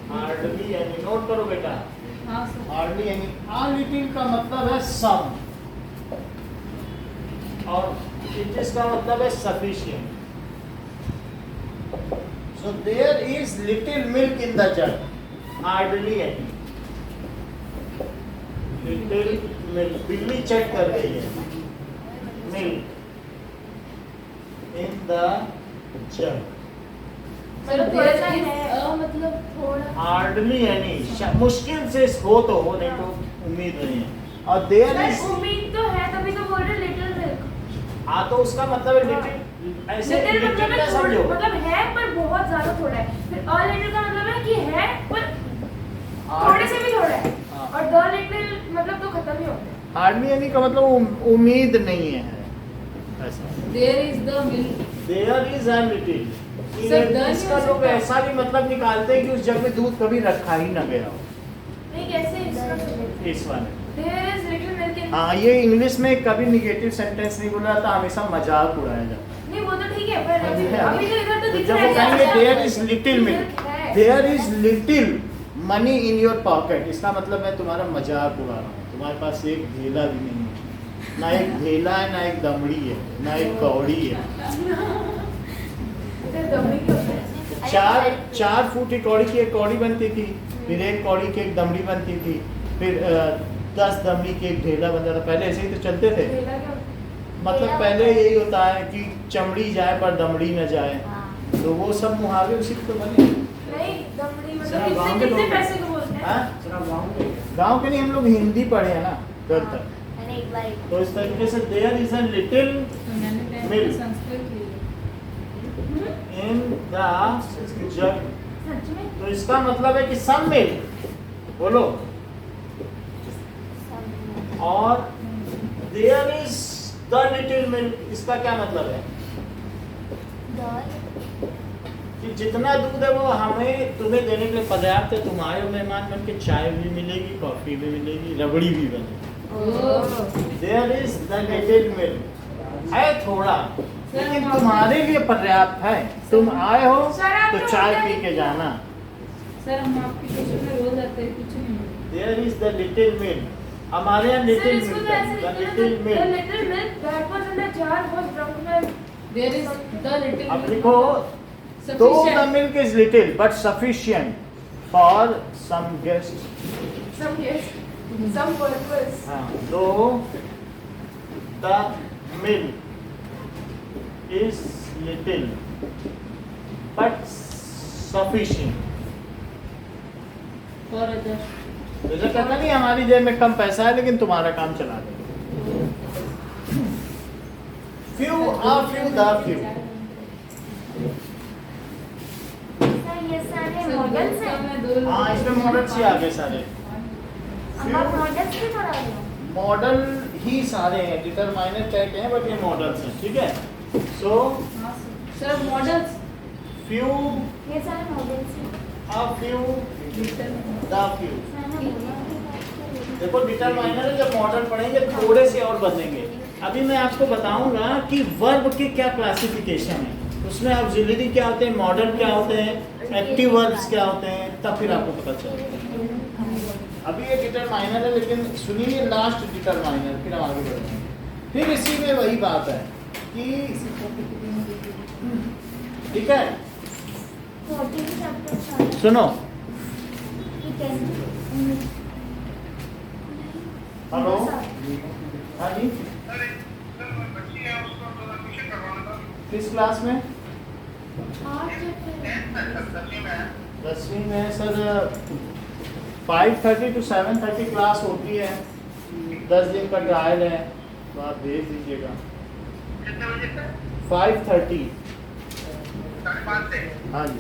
hardly any note करो बेटा, हाँ सर। Hardly any. आ लिटिल का मतलब है सम, और इट इज का मतलब है sufficient. So there is little milk in the jug, hardly any, little milk, बिल्ली चेक कर रही है, milk in the jug, sir थोड़ा सा there is है। a मतलब थोड़ा हार्डली एनी, मुश्किल से हो तो हो, नहीं तो उम्मीद नहीं है। और देयर इज, सर उम्मीद तो है तभी तो बोल रहे लिटिल मिल्क। हाँ तो उसका मतलब है लिटिल, ऐसे लिटिल मतलब लिटिल है ना थोड़ा, समझो, मतलब है पर बहुत ज्यादा थोड़ा है। फिर अ लिटिल का मतलब है कि है पर थोड़े से भी थोड़ा है, हाँ। और द लिटिल मतलब तो खत्म ही होता है। हार्डली एनी का मतलब उम्मीद नहीं है, ऐसा। there is the milk। There is a little, sir, the इसका नहीं हो लोग सकता। ऐसा भी मतलब निकालते हैं कि उस जग में दूध कभी रखा ही ना गया हो, नहीं कैसे इसका इस वाले। There is little milk in, हाँ, ये इंग्लिश में कभी निगेटिव सेंटेंस नहीं बोला था, हमेशा मजाक उड़ाया जाता है। नहीं वो तो ठीक है पर अभी अभी तो इधर तो तो दिख जब रहा वो है कहेंगे देयर इज लिटिल मिल्क, है। There is little money in your pocket, इसका मतलब मैं तुम्हारा मजाक उड़ा रहा हूँ, तुम्हारे पास एक ढेला भी नहीं है, ना एक ढेला है, ना एक दमड़ी है, ना एक कौड़ी है। इधर दमड़ी क्यों होता है? चार फुट की कौड़ी की एक कौड़ी बनती थी, फिर एक कौड़ी की एक दमड़ी बनती थी, फिर 10 दमड़ी की एक ढेला बनता था। पहले ऐसे ही तो चलते थे, ढेला क्या? मतलब पहले यही होता है कि चमड़ी जाए पर दमड़ी न जाए, हाँ तो वो सब मुहावरे उसी पे तो बने। नहीं दमड़ी सर, मतलब गाँव कितने के कितने लोग- पैसे को बोलते हैं? हाँ? सर आप गाँव में गाँव के नहीं, हम लोग हिंदी पढ़े हैं ना घर तक, मैंने एक बार तो इस तरीके से देयर इज अ लिटिल तो मैंने टेंथ में मिल्क संस्कृत की है। इन द जग, सच में? तो इसका मतलब है कि सम मिल्क, बोलो, और there is the little milk, इसका क्या मतलब है कि जितना दूध है वो हमें तुम्हें देने के लिए पर्याप्त है, तुम आए हो मेहमान बन के, चाय भी मिलेगी, कॉफी भी मिलेगी, रबड़ी भी बनेगी। There is the little milk, है थोड़ा, लेकिन तुम्हारे लिए पर्याप्त है, तुम आए हो सर, आप तो तो चाय होता पी ही- के जाना। सर हम आपकी ट्यूशन में रोज आते हैं, कुछ नहीं मिलता। There is the little milk, हमारे यहाँ सर लिटिल इसको मिल्क तो है, ऐसे द लिखते लिटिल हैं milk. Little milk that was in the jar was drunk में। There is the little अब milk लिखो, sufficient। though the milk is little but sufficient for some guests, some yes some purpose। though the milk is little but sufficient, for others। जैसे कहता नहीं हमारी जेब में कम पैसा है लेकिन तुम्हारा काम चला देगा। few are few the few, sir ये सारे मॉडल्स हैं। हाँ इसमें मॉडल्स ही आ गए सारे, अब आप मॉडल्स भी पढ़ा रहे हो? मॉडल ही सारे हैं, डिटरमाइनर कहते हैं बट ये मॉडल्स हैं, ठीक है। सो सर मॉडल्स few ये सारे मॉडल्स हैं। a few the few, मैंने बोला कि बात करें। देखो डिटरमाइनर है, जब मॉडल पढ़ेंगे थोड़े से और बदलेंगे। अभी मैं आपको बताऊंगा कि वर्ब के क्या क्लासिफिकेशन है, उसमें ऑक्सिलरी क्या होते हैं, मॉडल क्या होते हैं, एक्टिव वर्ब्स क्या होते हैं, तब फिर आपको पता चलेगा। अभी ये डिटरमाइनर है, लेकिन सुनिए लास्ट डिटरमाइनर, फिर हम आगे बढ़ेंगे। फिर इसी में वही बात है कि ठीक है, 14 चैप्टर स्टार्ट सुनो, ठीक है। हेलो, हाँ जी, किस क्लास में? 10वीं में सर 5:30 to 7:30 क्लास होती है, 10 दिन का ट्रायल है, तो आप भेज दीजिएगा। 5:30, हाँ जी,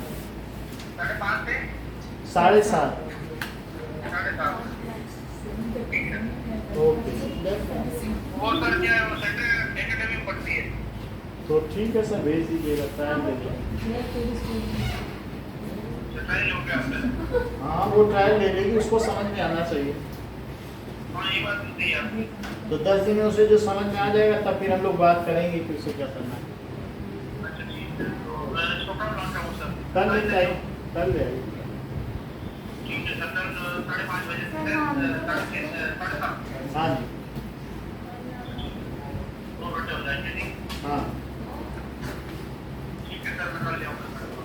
7:30, ओके, तो ठीक है सर, भेज दीजिएगा, ट्रायल दे देंगे। हाँ, वो ट्रायल ले लेगी, उसको समझ में आना चाहिए। तो 10 दिन में उसे जो समझ में आ जाएगा तब फिर हम लोग बात करेंगे कि उसे क्या करना है। कल ले जाइए, कल ले आइए। हाँ जी, हाँ,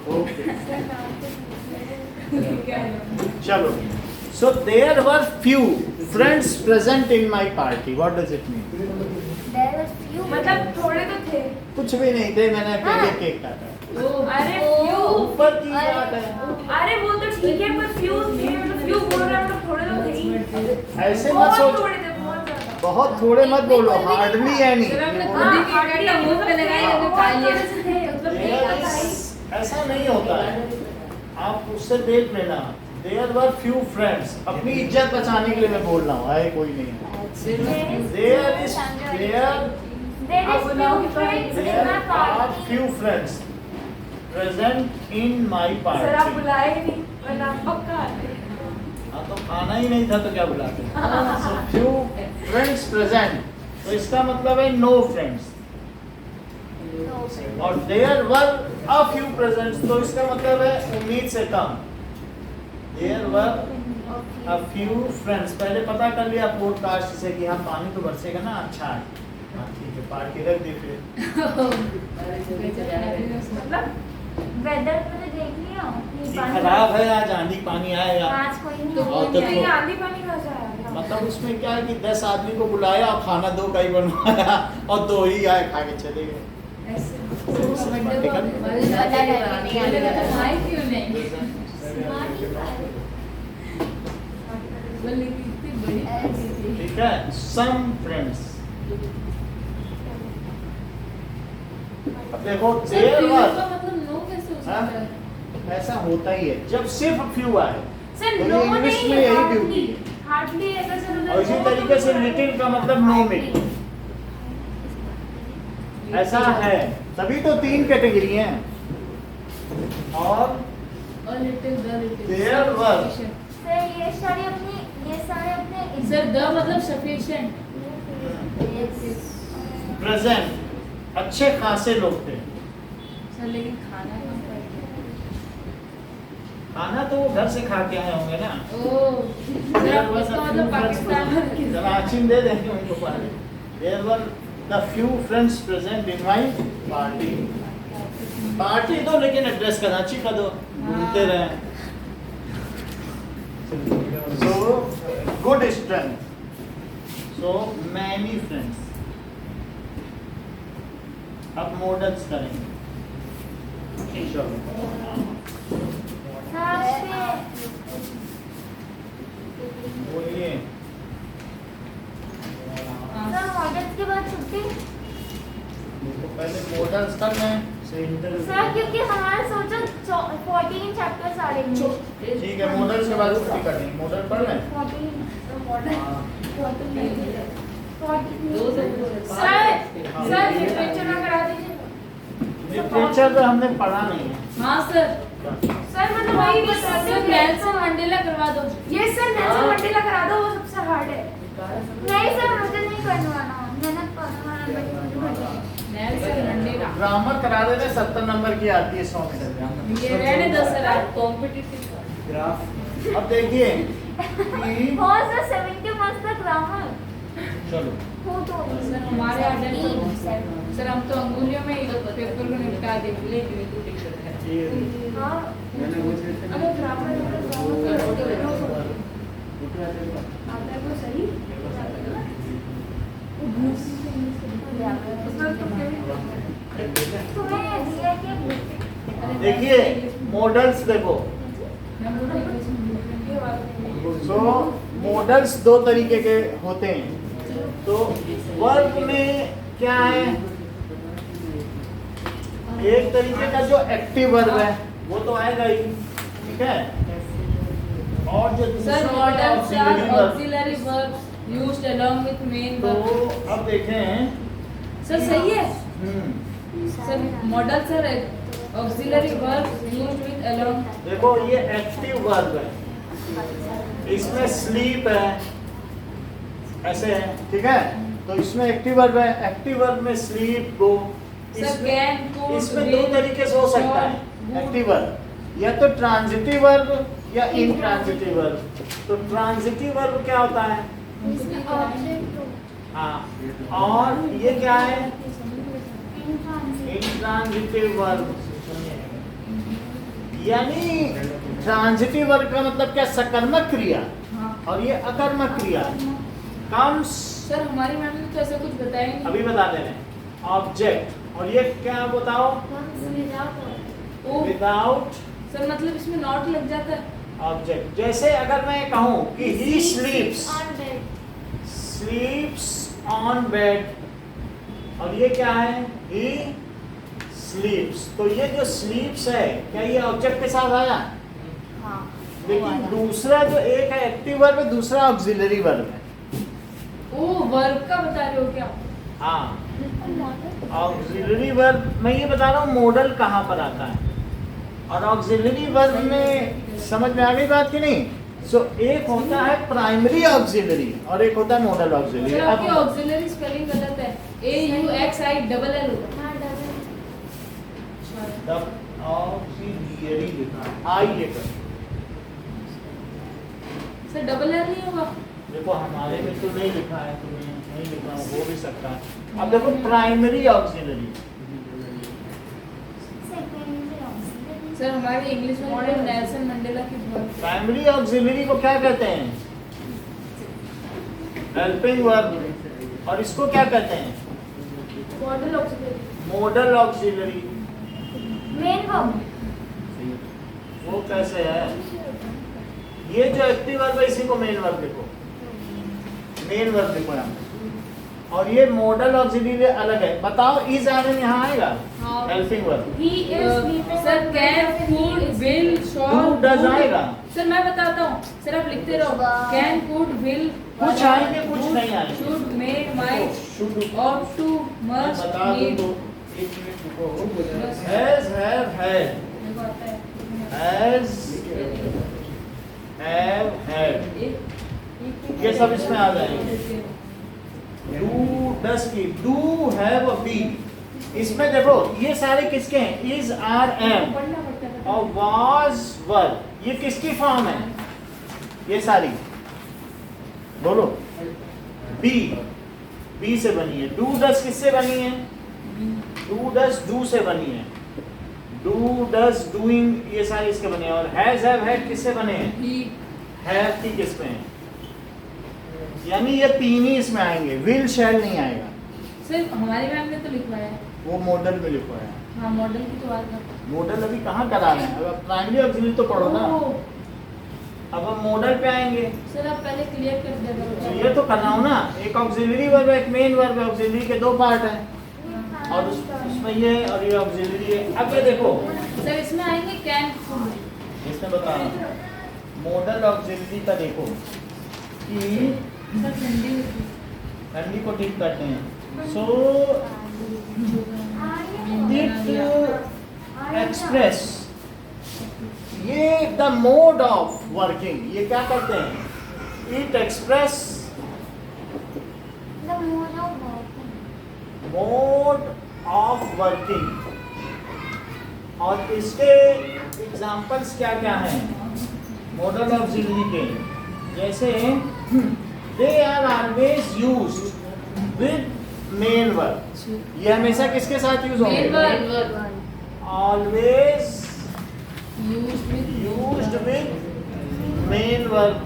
ओके, चलो। So there were few friends present in my party. What does it mean? There were few. मतलब थोड़े तो थे। कुछ भी नहीं थे, मैंने अकेले केक काटा। अरे few, ऊपर की बात है। अरे वो तो ठीक है, पर few थे, मतलब few बोल रहे हैं, मतलब थोड़े तो थे ही। ऐसे मत बहुत सोच, थोड़े थे, बहुत ज्यादा। बहुत थोड़े मत बोलो, हार्डली है नहीं। ऐसा नहीं होता है, आप उससे देख लेना। There were few friends. अपनी इज्जत बचाने के लिए मैं बोल रहा हूँ, है कोई नहीं है। There is few friends present in my sir आप party. बुलाए ही नहीं, वरना आप पक्का आते। हाँ, तो खाना ही नहीं था तो क्या बुलाते? So few friends present. तो इसका मतलब है no friends. और there were a few present. तो इसका मतलब है उम्मीद से कम। There were a few friends. पहले पता कर लिया पॉडकास्ट से कि हाँ पानी तो बरसेगा ना, अच्छा है, हाँ ठीक है, पार्टी रख दी फिर। मतलब वेदर पे तो देख लिया ये खराब है, आज आंधी पानी आएगा। आज कोई नहीं तो आया। तो ये आंधी पानी कहाँ से आया? मतलब उसमें क्या है कि 10 आदमी को बुलाया और खाना 2 का ही बनवाया और 2 ही आए खा के चले गए। ठीक है, some friends. अब देखो there were, हाँ? ऐसा होता ही है जब सिर्फ few आए। सर तो नो इंग्लिश नहीं में है, यही ब्यूटी है। हार्डली ऐसा सर और इसी तरीके से लिटिल का मतलब नो मीटिंग। ऐसा है, तभी तो 3 कैटेगरी हैं। और there were, सर ये सारे अपने सर द मतलब सफिशिएंट। प्रेजेंट, अच्छे खासे लोग थे। सर लेकिन खाना कहाँ पर? खाना तो वो घर से खा के आए होंगे ना। ओह, सर आप इसका मतलब पाकिस्तान जनाचिन दे देंगे उनको पहले। There were the few friends present in my party. Party दो लेकिन एड्रेस कराची का दो, घूमते रहे। So good strength. So many friends. अब मॉडल्स करेंगे। चलो। बोलिए। सर मॉडल्स के बाद छुट्टी तो पहले मॉडल्स करना है। सर क्योंकि हमारा सोचा 14 चैप्टर्स आ रहे हैं। ठीक है, मॉडल्स के बाद छुट्टी करनी। मॉडल पढ़ लें। 14 सर लिटरेचर ना करा दीजिए। लिटरेचर तो हमने पढ़ा नहीं है। हाँ सर, सर मतलब वही बता सर नेल्सन मंडेला करवा दो। ये सर नेल्सन मंडेला करा दो, वो सबसे हार्ड है। नहीं सर मुझे नहीं करवाना, मेहनत करवाना नेल्सन मंडेला ग्रामर करा देने, 70 नंबर की आती है 100 में। ये रहने दो सर, आप कॉम्पिटिटिव। ग्राफ अब देखिए कि बहुत सर 70 मार्क्स तक ग्रामर चलो हो तो सर हमारे आर्डर तो सर हम तो अंगुलियों में ही पेपर को निपटा देंगे। हाँ अगर ग्रामर आता है तो सही। तुम्हें दिया कि देखिए मॉडल्स देखो। सो मॉडल्स दो तरीके के होते हैं। तो वर्ब में क्या है, एक तरीके का जो एक्टिव वर्ब है वो तो आएगा ही, ठीक है। और जो सर दूसरा models are auxiliary verb, auxiliary verbs used along with main तो वर्ब। अब देखें। सर सही है hmm, sir, model sir auxiliary verbs used with along. देखो ये एक्टिव वर्ब है, इसमें स्लीप है, ऐसे है, ठीक है। तो इसमें एक्टिव वर्ब है, एक्टिव वर्ब में sleep go. Sir can could इसमें दो तरीके से हो सकता है एक्टिव वर्ब, या तो ट्रांजिटिव वर्ब या इंट्रांजिटिव वर्ब। तो ट्रांजिटिव वर्ब क्या होता है, हाँ, और ये क्या है इंट्रांजिटिव वर्ब। यानी ट्रांजिटिव वर्ब का मतलब क्या, सकर्मक क्रिया, हाँ। और ये अकर्मक क्रिया। कम्स, सर हमारी मैम ने तो ऐसा कुछ बताया ही नहीं। अभी बता दे रहे हैं, ऑब्जेक्ट, और ये क्या बताओ, ओ विदाउट सर मतलब इसमें नॉट लग जाता है। ऑब्जेक्ट। जैसे अगर मैं कहूँ कि ही स्लीप्स ऑन बेड, और ये क्या है, ही स्लीप्स। तो ये जो स्लीप्स है, क्या ये ऑब्जेक्ट के साथ आया? लेकिन दूसरा जो एक है एक्टिव वर्ब है, दूसरा ऑक्सिलरी वर्ब है। ओ वर्ब का बता रहे हो क्या? हाँ, ऑक्सिलरी वर्ब मैं ये बता रहा हूँ मॉडल कहाँ पर आता है, और ऑक्सिलरी वर्ब में समझ में आ गई बात कि नहीं। सो एक होता है प्राइमरी ऑक्सिलरी और एक होता है मॉडल ऑक्सिलरी। सर आपकी ऑक्सिलरी स्पेलिंग गलत है, AUXILL ऑक्सिलरी लिखा आई लेकर, सर डबल एल नहीं होगा। देखो हमारे में तो नहीं लिखा है, तुम्हें नहीं लिखा, हो भी सकता है। अब देखो प्राइमरी ऑक्सिलरी, सर हमारे इंग्लिश में पढ़े नेल्सन मंडेला की वर्ब। प्राइमरी ऑक्सिलरी को क्या कहते हैं, हेल्पिंग वर्ब, और इसको क्या कहते हैं, model auxiliary. Model auxiliary. Main verb. वो कैसे है, ये जो एक्टिव वर्ब है इसी को मेन वर्ब लिखो, मेन वर्ब लिखो यहाँ पे। और ये मॉडल ऑक्सिलरी अलग है। बताओ इज आर यहाँ आएगा, हाँ। Helping verb. He is sleeping. Sir can could will shawl Do, does आएगा। सर मैं बताता हूँ, सर आप लिखते रहो। कैन कुड विल कुछ आएंगे कुछ नहीं आएंगे। Should made might should of to must बता दो नीड। तो, एक मिनट रुको। हैज, हैव, हैड, देखो आता है। हैज, हैव, हैड, ये सब इसमें आ जाएंगे। डू, डस की, डू, हैव, बी, इसमें देखो ये सारे किसके हैं, इज, आर, एम, पढ़ना पड़ता है। और वाज, वर, ये किसकी फॉर्म है, ये सारी बोलो। बी, बी से बनी है। डू डस किससे बनी है, डू डस डू से बनी है। डू डस डूइंग, ये सारे इसके बने हैं। और हैज, हैव, हैड किससे बने हैं, ही हैव की किस में है, यानी ये तीन ही इसमें आएंगे, विल, शैल नहीं आएगा। सर हमारी मैम ने तो लिखवाया है। वो मॉडल में लिखा है। हाँ मॉडल की तो बात कर। मॉडल अभी कहाँ करा रहे हैं, अब प्राइमरी ऑक्सिलरी तो पढ़ो ना। ओह, अब हम मॉडल पे आएंगे। सर आप पहले क्लियर कर तो देना। ये तो कर रहा हूँ ना, एक ऑक्सिलरी वर्ब है, एक मेन वर्ब है। ऑक्सिलरी के दो पार्ट हैं, और उसमें ये और ये ऑक्सिलरी है। अब ये देखो सर इसमें आएंगे कैन कुड। इसमें बता रहा हूँ मॉडल ऑक्सिलरी का देखो कि सर ठंडी होती ठंडी को ठीक करते हैं। सो इट एक्सप्रेस, ये द मोड ऑफ वर्किंग, ये क्या करते हैं, it express The mode of working. Mode of working. और इसके एग्जाम्पल्स क्या क्या हैं मॉडल ऑक्सिलरी के, जैसे they are always used with main verb, ये हमेशा किसके साथ यूज मेन होंगे, verb always used with used with main verb.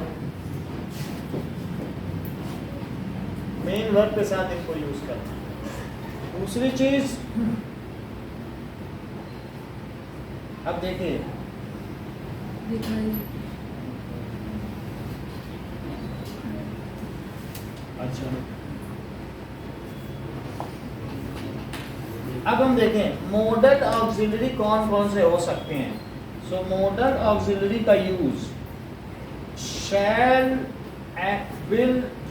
Main verb के साथ इनको यूज करना है। दूसरी चीज, अब देखिए दिखाई। अच्छा, अब हम देखें मोडल ऑक्सिलरी कौन कौन से हो सकते हैं। सो मोडल ऑक्सिलरी का use shall,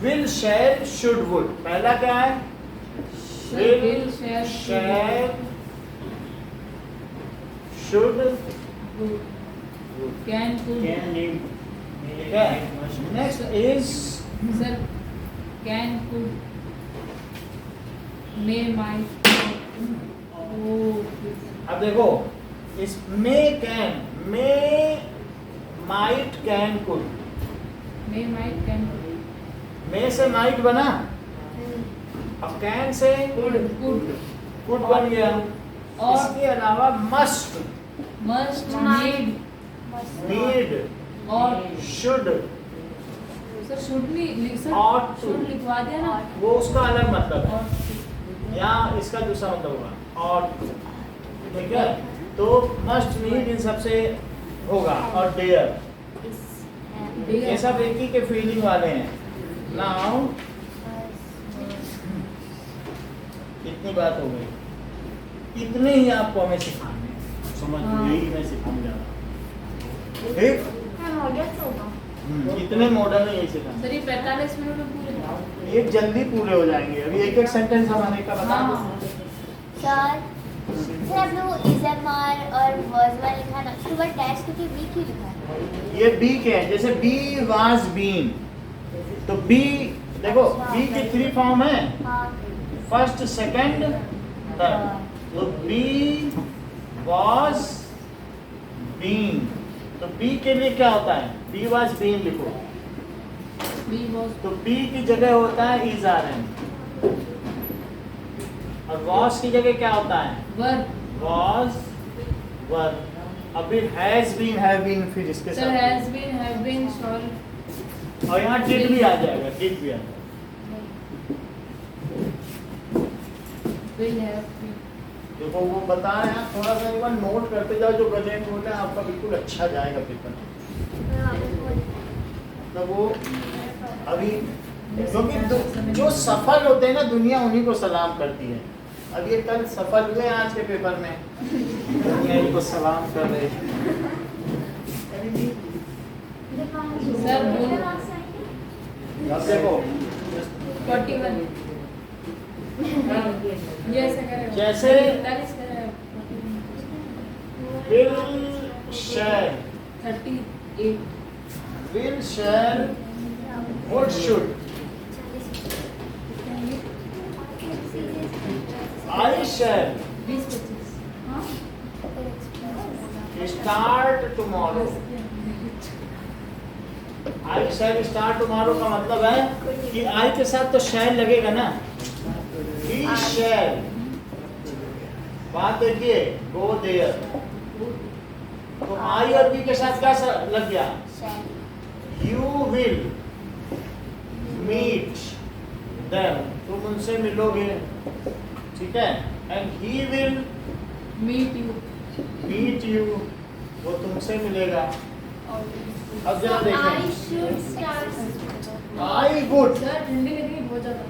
will, shall, should, would. पहला क्या है? will, shall, shall, should, can, could, ठीक है। Next is sir can, could, may, might, अब देखो इस may, can, may, might, can, could. may, might, can, may से माइट बना, अब कैन से could, कुड बन गया। और इसके अलावा मस्ट, must, need, नीड, और शुड, सर शुड नहीं सर, Ought to. शुड लिखवा दिया ना। वो उसका अलग मतलब है, और यहाँ इसका दूसरा मतलब होगा और, ठीक है। तो मस्ट, नीड इन सबसे होगा, और डेयर, ये सब एक ही के फीलिंग वाले हैं। नाउ कितनी बात हो गई, इतने ही आपको हमें सिखाने हैं, समझ हाँ। यही मैं सिखाने जा रहा हूँ, ठीक। मॉडल्स होगा। इतने मॉडल है यही सिखाने। सर ये 45 मिनट में पूरे। ये जल्दी पूरे हो जाएंगे। अभी एक एक सेंटेंस हमारे का बता दो। हाँ सर आपने वो इजमार और वर्जवा लिखा ना, उसके बाद डैश करके वी क्यों लिखा है? ये बी के हैं, जैसे बी वाज बीन, तो बी देखो बी की 3 फॉर्म है, हाँ फर्स्ट, सेकंड, थर्ड। तो बी वाज बीन, तो बी के लिए क्या होता है? बी वाज बीन लिखो, बी वॉज तो बी की जगह होता है इज आर एन, और वॉज की जगह क्या होता है? वर। Was, were. अभी हैज बीन, हैव बीन, फिर इसके सर साथ has been, have been, shall, और यहाँ डिड भी आ जाएगा, डिड भी आ जाएगा। Will have been. देखो वो बता रहे हैं, थोड़ा सा एक बार नोट करते जाओ, जो गजेंट बोलते हैं आपका बिल्कुल अच्छा जाएगा पेपर। तो वो अभी क्योंकि जो सफल होते हैं ना, दुनिया उन्हीं को सलाम करती है। अब ये कल सफल हुए आज के पेपर में, दुनिया इनको सलाम कर रहे हैं। सर बोल अब देखो 41 ये ऐसा करेगा, जैसे 45 करेगा, will share, 38 will share, would, should. I share 20-25 हाँ start tomorrow. I share start tomorrow का मतलब है कि आई के साथ तो शेयर लगेगा ना, ही शेयर। बात देखिए, गो देयर, तो आई और बी के साथ क्या लग गया? यू विल मीट देम, तुम उनसे मिलोगे, ठीक है। And he will meet you, meet you, वो तुमसे मिलेगा। अब जरा I देखें, should start. I good, sir ठंडी लग रही बहुत ज्यादा।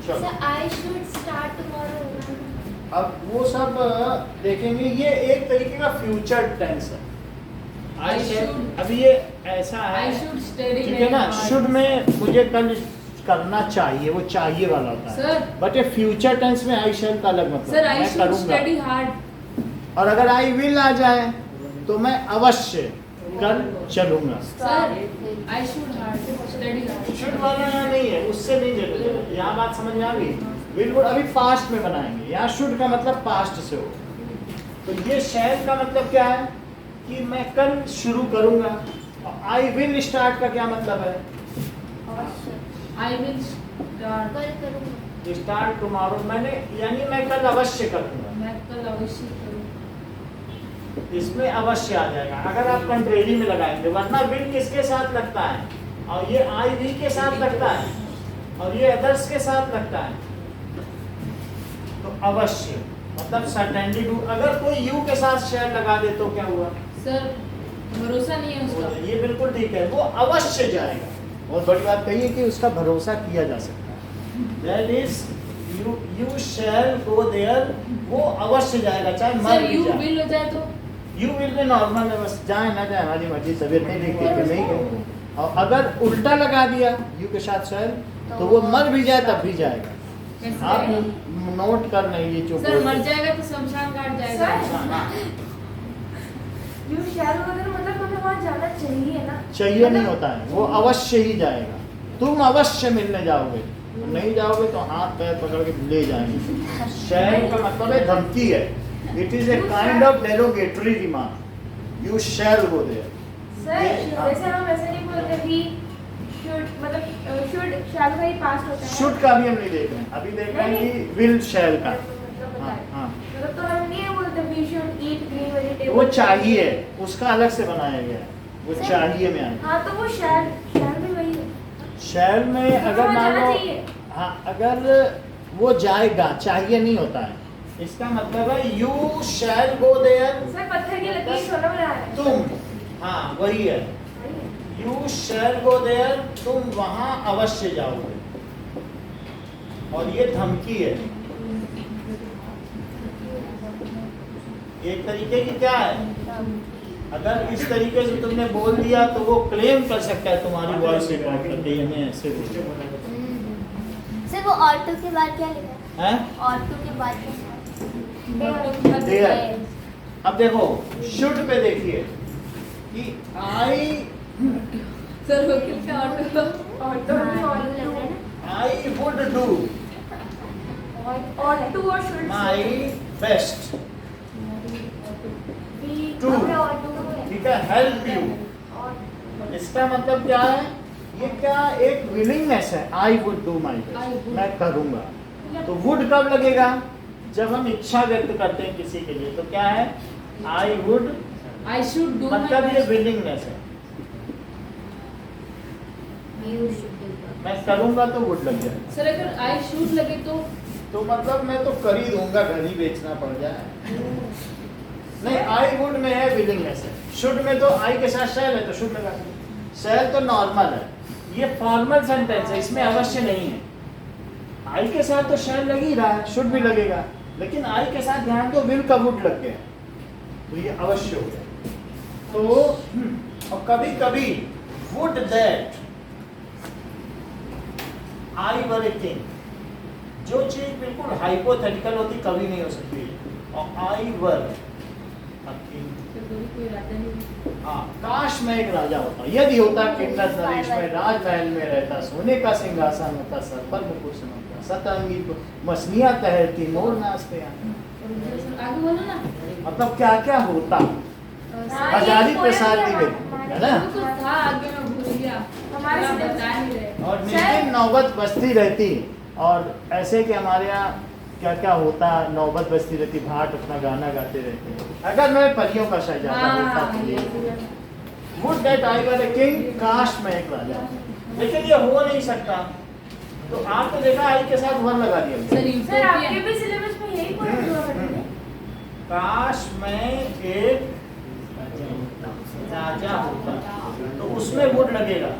चलो So I should start tomorrow. अब वो सब देखेंगे। ये एक तरीके का फ्यूचर टेंस है। I I should, should- अभी ये ऐसा I है, should study ठीक है ना। very hard. शुड में मुझे कल करना चाहिए, वो चाहिए वाला होता है। सर। बट ये फ्यूचर टेंस में आई शैल का अलग मतलब सर है, आई मैं शुड करूंगा। Study hard. और अगर आई विल आ जाए तो मैं अवश्य कल चलूंगा। Sir I should hard study hard. Should वाला यहाँ नहीं है, उससे नहीं जुड़ेगा। यहाँ बात समझ में आ गई। विल वुड अभी पास्ट में बनाएंगे, यहाँ शुड का मतलब पास्ट से हो। तो ये शैल का मतलब क्या है कि मैं कल शुरू करूंगा। आई विल स्टार्ट का क्या मतलब है? आई विल स्टार्ट, कल करूँगा। स्टार्ट टुमारो, मैंने यानी मैं कल अवश्य करूंगा। मैं कल अवश्य करूँ। इसमें अवश्य आ जाएगा अगर आप कंट्रेरी में लगाएंगे, वरना विल किसके साथ लगता है, और ये आई वी के साथ लगता है, और ये अदर्स के साथ लगता है, तो अवश्य मतलब सर्टेनली डू। अगर कोई यू के साथ शेयर लगा दे तो क्या हुआ? सर भरोसा नहीं है उसका। ये बिल्कुल ठीक है, वो अवश्य जाएगा। बहुत बड़ी बात कही है कि उसका भरोसा किया जा सकता है। That is you shall go there, वो अवश्य जाएगा चाहे मर सर भी यू जाए। विल हो जाए तो यू विल भी नॉर्मल है, बस जाए ना जाए हमारी मर्जी, तबीयत नहीं देखती कि नहीं है। और अगर उल्टा लगा दिया यू के साथ शैल तो वो मर भी जाए तब भी जाएगा। कैसे आप करेंगे? नोट कर लें ये जो सर बोल- मर जाएगा तो शमशान घाट जाएगा। सर, हाँ, यू शैल वगैरह मतलब हमें वहाँ जाना चाहिए ना? चाहिए नहीं होता है, वो अवश्य ही जाएगा। तुम अवश्य मिलने जाओगे, नहीं जाओगे तो हाथ पैर पकड़ के ले जाएंगे। शैल का मतलब है धमकी है। It is a kind of derogatory remark. You shall go there. Sir हाँ। जैसे हम ऐसे नहीं बोलते भी शुड, मतलब शुड शैल का ही पास्ट होता है। शुड का भी हम नहीं देख रहे हैं, अभी देख रहे हैं कि विल शैल का। मतलब हाँ, बताएं। हाँ। मतलब तो हम नहीं बोलते we should eat green vegetable. वो चाहिए, उसका अलग से बनाया गया है, वो चाहिए में आएगा। हाँ तो वो शैल भी वही है। शैल में अगर वहाँ मान जाना लो, चाहिए। हाँ अगर वो जाएगा, चाहिए नहीं होता है, इसका मतलब है you shall go there. Sir पत्थर की लकीर सोना बना है। तुम, हाँ वही है, यू शैल गो देयर, तुम वहां अवश्य जाओगे। और ये धमकी है, एक तरीके की क्या है, अगर इस तरीके से तुमने बोल दिया तो वो क्लेम कर सकता है तुम्हारी वॉइस रिकॉर्ड करके, ये मैं ऐसे बोल सर वो ऑटो के बाद क्या लिखा है? हैं। ऑटो के बाद क्या? There. अब देखो शुड पे देखिए कि आई सर वकील का ऑटो और तो हाँ, ये लग रहा है ना? आई वुड डू और टू और शुड माई बेस्ट टू, अपने ऑटो को बोले। ठीक है, हेल्प यू। इसका मतलब क्या है, ये क्या एक विलिंगनेस है। I would do my best, मैं करूंगा। तो वुड कब लगेगा? जब हम इच्छा व्यक्त करते हैं किसी के लिए, तो क्या है, I would, I should do मतलब ये विलिंगनेस है। You should do that. मैं करूंगा तो वुड लग जाए। सर अगर आई शुड लगे तो मतलब मैं तो कर ही दूंगा, घर ही बेचना पड़ जाए। नहीं, आई वुड में है विलिंगनेस है, शुड में तो आई के साथ शैल है तो शुड लगा। शैल तो नॉर्मल है, ये फॉर्मल सेंटेंस है, इसमें अवश्य नहीं है। आई के साथ तो शैल लग ही रहा है, शुड भी लगेगा, लेकिन आई के साथ ध्यान तो विल का वुड लग गया, तो ये अवश्य हो गया। तो और कभी कभी would that I were a king, जो चीज बिल्कुल हाइपोथेटिकल होती कभी नहीं हो सकती, और आई वर अ किंग। कोई राजा नहीं। हाँ, काश मैं एक राजा होता, यदि होता किन्नर नरेश में राजमहल में रहता, सोने का सिंहासन होता, सर पर मुकुट होता, सतरंगी को मछलियां तैरती, मोर नाचते आते। आगे बोलो ना। मतलब क्या क्या होता, हाँ, हजारी ये प्रसाद पोएम द्विवेदी, हमारे- है ना? कुछ था आगे मैं भूल गया। हमारे आप सिलेबस- बता नहीं रहे। और नित्य नौबत बजती रहती, और ऐसे कि हमारे यहाँ क्या क्या होता, नौबत बजती रहती, भाट अपना गाना गाते रहते। अगर मैं परियों का शहजादा होता हाँ, तो ये ये would that I were a king, काश मैं एक राजा। लेकिन ये हो नहीं सकता, तो आपने देखा आई के साथ वर लगा दिया। सर सर आपके यूटोपियन। भी सिलेबस में यही पढ़ा हुआ है। काश मैं एक राजा होता, तो उसमें वुड लगेगा।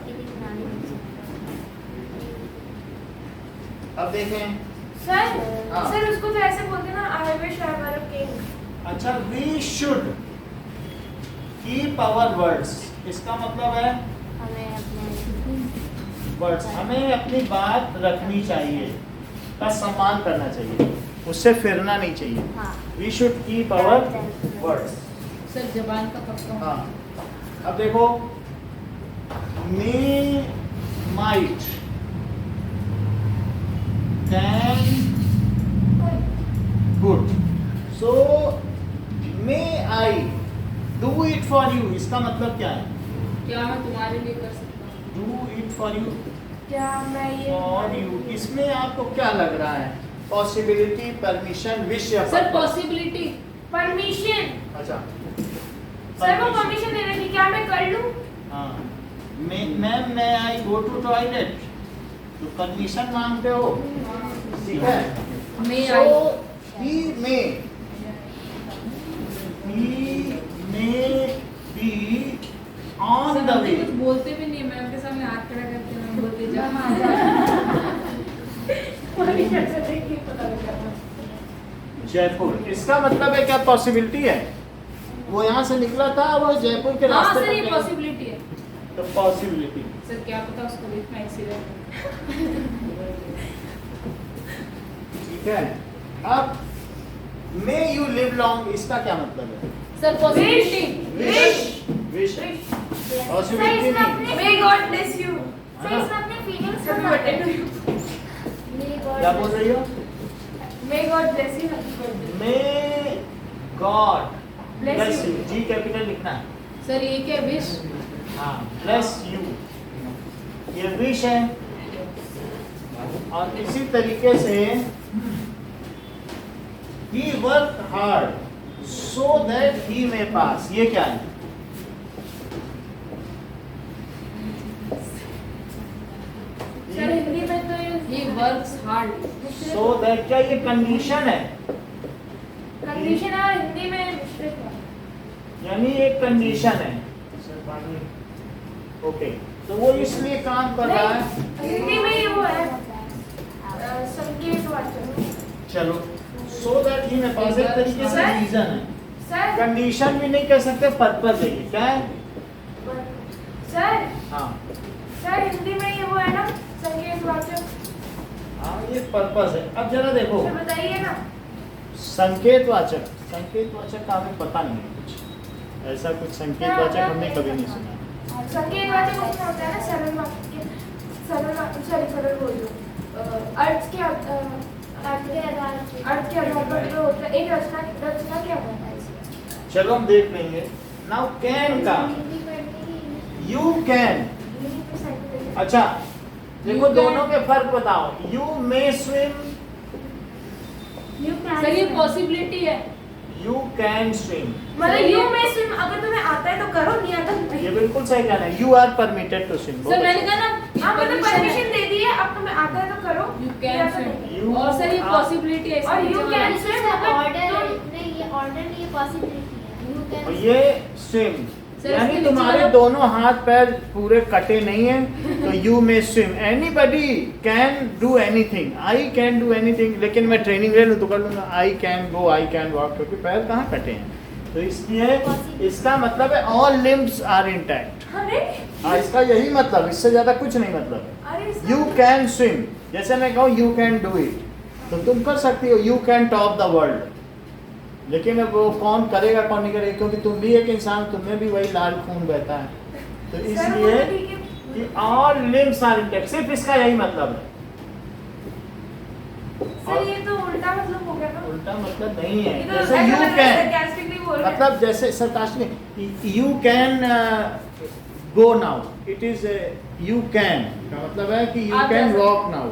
अब देखें, सर हाँ। सर उसको तो ऐसे बोलते ना, I wish I were a king. अच्छा, we should keep our words, इसका मतलब है हमें अपने वर्ड्स, हमें अपनी बात रखनी चाहिए, का सम्मान करना चाहिए, उससे फिरना नहीं चाहिए। हाँ we should keep our words. Sir जबान का पक्का। हाँ, अब देखो, may might can good, so may I do it for you, इसका मतलब क्या है, क्या मैं तुम्हारे लिए कर सकता हूँ? डू इट फॉर यू, क्या मैं ये फॉर यू, इसमें आपको क्या लग रहा है, पॉसिबिलिटी, परमिशन, विश या सर पॉसिबिलिटी। परमिशन। अच्छा, सर वो परमिशन दे रही क्या मैं कर लूं? हाँ, मैम मैं आई गो टू टॉयलेट, तो परमिशन मांगते हो, ठीक है? May So, I? he may be on sir the हम way. कुछ बोलते भी नहीं, मैम के सामने हाथ खड़ा करते हैं, मैम बोलते जा। परमिशन से देखिए पता लगा। जयपुर, इसका मतलब है क्या पॉसिबिलिटी है? वो यहाँ से निकला था, वो जयपुर के हाँ रास्ते सर, ये पर गया। पॉसिबिलिटी है। तो पॉसिबिलिटी, सर क्या पता उसको इतना एक्सीडेंट। ठीक है? अब मे यू लिव लॉन्ग, इसका क्या मतलब है? Sir possibility. Wish sir possibility इसमें नहीं, अपने May God bless you. Sir इसमें अपने फीलिंग्स Happy बताते birthday to हैं। you. क्या बोल रही हो? May God bless you. Happy birthday. May god Bless bless you. You, G capital लिखना है। सर ये क्या विश? हाँ, ब्लेस यू, ये विश है। और इसी तरीके से he worked hard so that he may pass, ये क्या है? सर हिंदी में तो He works hard. so that क्या ये कंडीशन है? कंडीशन है और हिंदी में मिश्रित है। यानी एक कंडीशन है। ओके, तो वो इसलिए काम कर रहा है। हिंदी में ही वो है संकेतवाचक। चलो, so that he may pass एक तरीके से सर? रीजन है। सर कंडीशन भी नहीं कह सकते, पर्पज है। ये क्या है? सर हाँ सर हिंदी में ये वो है ना संकेतवाचक। हाँ, ये पर्पज है। अब जरा देखो, सर बताइए ना। संकेतवाचक, संकेतवाचक का हमें पता नहीं है कुछ, ऐसा कुछ संकेतवाचक हमने कभी नहीं सुना। संकेतवाचक उसमें होता है ना सरल वाक्य, सरल बोल दो अर्थ के आधार पर जो होता है एक रचना क्या होता है इसमें? चलो हम देख लेंगे। नाउ कैन का यू कैन, अच्छा देखो You can. दोनों के फर्क बताओ। यू मे स्विम, सर ये पॉसिबिलिटी है। यू कैन स्विम, मतलब यू में स्विम, अगर तुम्हें आता है तो करो, नहीं आता तो ये नहीं। बिल्कुल सही कहना है। You are permitted to swim. Sir मैंने कहा ना, हाँ मतलब परमिशन दे दी है, अब तुम्हें आता है तो करो, यू नहीं कैन आता तो स्विम। नहीं। You और सर ये are- पॉसिबिलिटी है। और you can This is swim, the order तुम- नहीं, ये order नहीं, ये possibility है। You can और ये स्विम, सर, यानी इसके तुम्हारे नीचे वाला- दोनों हाथ पैर पूरे कटे नहीं हैं, तो you may swim. Anybody can do anything, I can do anything, लेकिन मैं ट्रेनिंग ले लूँ तो कर लूँगा। I can go, I can walk, क्योंकि पैर कहाँ कटे हैं। तो इसलिए इसका मतलब है ऑल लिम्स आर इंटैक्ट। अरे हाँ, इसका यही मतलब, इससे ज्यादा कुछ नहीं मतलब है। अरे इसका- यू कैन स्विम, जैसे मैं कहूँ यू कैन डू इट, तो तुम कर सकती हो। You can top the world, लेकिन अब वो कौन करेगा कौन नहीं करेगा, क्योंकि तुम भी एक इंसान, तुम्हें भी वही लाल खून बहता है। तो सर, इसलिए वो ठीक है। कि ऑल लिम्स आर इंटैक्ट, सिर्फ इसका यही मतलब है। सर ये तो उल्टा मतलब हो गया ना। उल्टा मतलब नहीं है। ये तो जैसे ऐसा यू मतलब कैन, sarcastically बोल रहे हैं। मतलब जैसे sarcastic, you can go now, it is you can का मतलब है कि यू आप कैन जा सकते वॉक नाउ,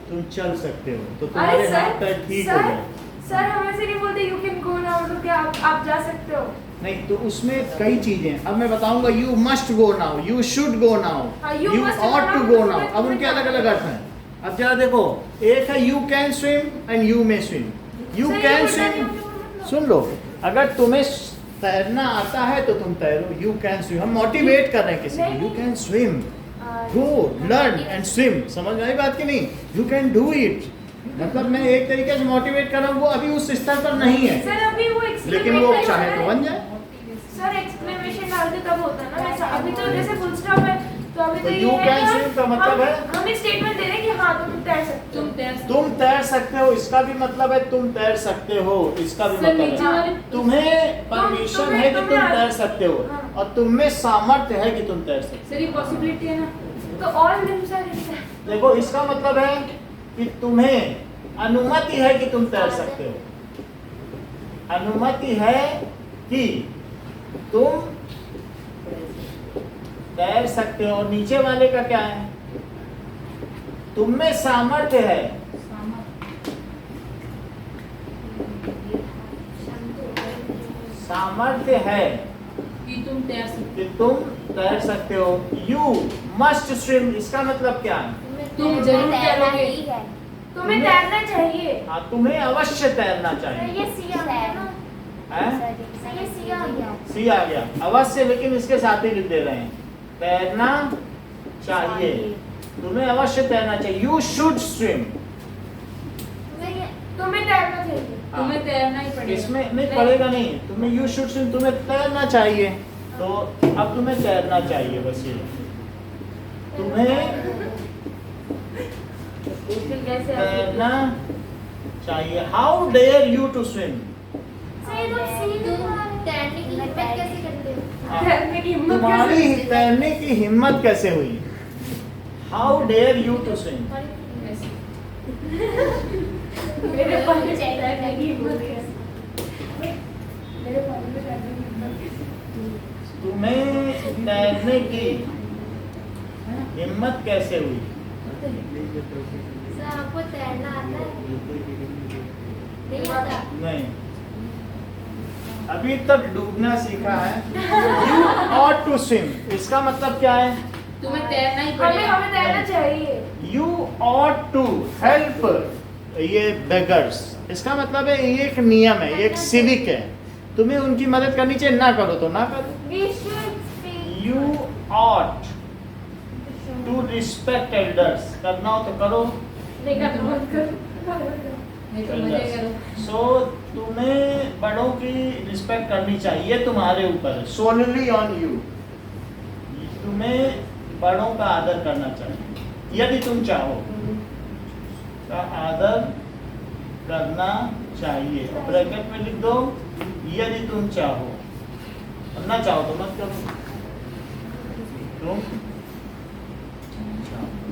तुम चल सकते हो, तो अरे तुम्हारे सर, हाथ पैर ठीक हो सर, गए। सर हम ऐसे नहीं बोलते यू कैन गो नाउ, तो क्या आप जा सकते हो? नहीं, तो उसमें कई चीजें हैं। अब मैं बताऊंगा you must go now, you should go now, हाँ, you you must go ought to now, go तो नाउ। तुम्हें- अब उनके तुम्हें अलग क्या अलग अर्थ हैं। अब जरा देखो, एक है you can swim and you may swim. You sir, ये कैन उल्टा स्विम, नहीं होगा। सुन लो, अगर तुम्हें तैरना आता है तो तुम तैरो, यू कैन स्विम। हम मोटिवेट कर रहे हैं किसी को, नहीं, यू नहीं। Can swim, go learn and swim. समझ में आई बात की नहीं? यू कैन डू इट, मतलब मैं एक तरीके से मोटिवेट कर रहा हूँ। वो अभी उस स्तर पर नहीं है, सर अभी वो लेकिन वो चाहे तो बन जाए। सर एक्सक्लेमेशन डालते तब होता है ना वैसा। अभी तो जैसे फुल स्टॉप है, तो अभी तो तो ये you है can कि swim का मतलब है? हम एक स्टेटमेंट दे रहे हैं कि हाँ तुम तैर सकते हो। तुम तैर सकते हो, इसका भी मतलब है तुम तैर सकते हो, इसका भी सर, मतलब नीचे है वाले- तुम्हें परमिशन तुम्हें- है कि तुम तुम्हें- तैर सकते हो, हाँ। और तुम में सामर्थ्य है कि तुम तैर सकते सर ये पॉसिबिलिटी है ना। तो ऑल लिम्स आर हो। देखो, इसका मतलब है कि तुम्हें अनुमति है कि तुम तैर सकते हो। अनुमति है कि तुम तैर सकते हो। और नीचे वाले का क्या है? तुम में सामर्थ्य है। सामर्थ्य है कि तुम तैर सकते कि तुम तैर सकते हो। यू मस्ट स्विम, इसका मतलब क्या है? तुम जरूर तैरना तैरोगे। ही है। तुम्हें तैरना चाहिए। हाँ, तुम्हें अवश्य तैरना तो चाहिए। ये सी आ गया ना? है? तो ये सी आ गया। सी आ गया अवश्य, लेकिन इसके साथ ही लिख दे रहे हैं तैरना चाहिए। तुम्हें अवश्य तैरना चाहिए। You should swim. तुम्हें तैरना चाहिए। तुम्हें तैरना ही पड़ेगा। इसमें नहीं पड़ेगा, नहीं, तुम्हें यू शुड स्विम, तुम्हें तैरना चाहिए। तो अब तुम्हें तैरना चाहिए, बस ये तुम्हें फिर कैसे तैरना चाहिए। How dare you to swim? सही, तुम सी तुम तैरने की हिम्मत कैसे करते हो? तैरने की हिम्मत तुम्हारी कैसे? तैरने की हिम्मत कैसे हुई? How dare you to swim? ऐसे। मेरे पास तैरने की हिम्मत कैसे? मेरे पास तैरने की हिम्मत कैसे? तुम्हें तैरने की हिम्मत कैसे हुई? सर आपको तैरना आता है? नहीं आता? नहीं, अभी तक डूबना सीखा है। यू ऑट टू स्विम, इसका मतलब क्या है? तुम्हें तैरना ही हमें पड़ेगा। हमें तैरना चाहिए। यू ऑट टू हेल्प ये बेगर्स, इसका मतलब है ये एक नियम है, ये एक सिविक है। तुम्हें उनकी मदद करनी चाहिए, ना करो तो ना करो। We should speak. You ought to respect elders, करना हो तो करो। नहीं करना मत करो। नहीं तो मजे करो। सो तुम्हें बड़ों की रिस्पेक्ट करनी चाहिए, तुम्हारे ऊपर सोलली ऑन यू। तुम्हें बड़ों का आदर करना चाहिए यदि तुम चाहो, का आदर करना चाहिए। और ब्रैकेट में लिख दो यदि तुम चाहो, और ना चाहो तो मत करो। तुम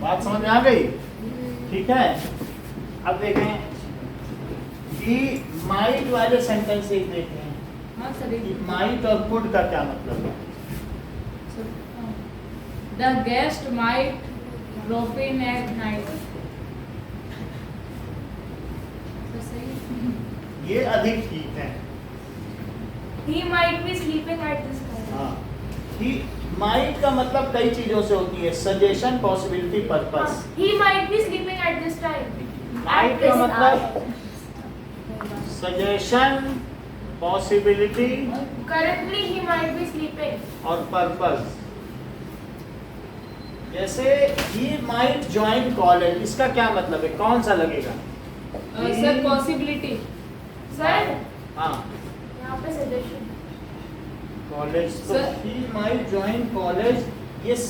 बात समझ में आ गई? ठीक है, अब देखें कि माइट वाले सेंटेंस एक देखें हाँ सर। कि माइट और कुड का क्या मतलब है। The guest might drop in at night. तो सही। ये अधिक ठीक है। He might be sleeping at this time. हाँ, कि माइट का मतलब कई चीजों से होती है, suggestion, possibility, purpose. He might be sleeping at this time. Might का मतलब suggestion, possibility Currently he might be sleeping. और पर्पस। जैसे he might join college, इसका क्या मतलब है, कौन सा लगेगा? Sir possibility. सर हाँ, यहाँ पे suggestion. कॉलेज तो Sir. he might join college, yes,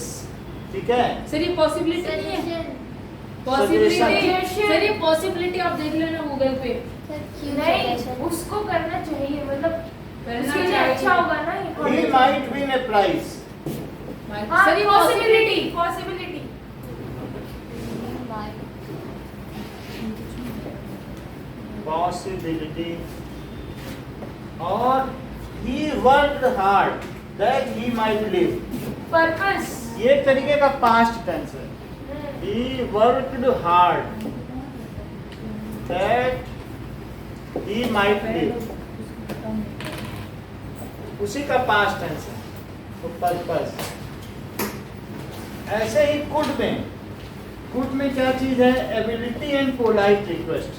ठीक है। सर ये पॉसिबिलिटी नहीं है। Suggestion. Possibility Suggestion. सर, ये पॉसिबिलिटी आप देख लेना गूगल पे। सर क्यों नहीं, suggestion? उसको करना चाहिए, मतलब करना उसके लिए चाहिए। अच्छा होगा ना ये he college. might win a prize, हाँ, सर ये possibility, possibility. possibility, और he worked hard that he might live, Purpose. ये एक तरीके का पास्ट टेंस है। he worked hard that he might live, उसी का पास्ट टेंस है, तो पर्पस। ऐसे ही कुड में क्या चीज है? Ability and polite request.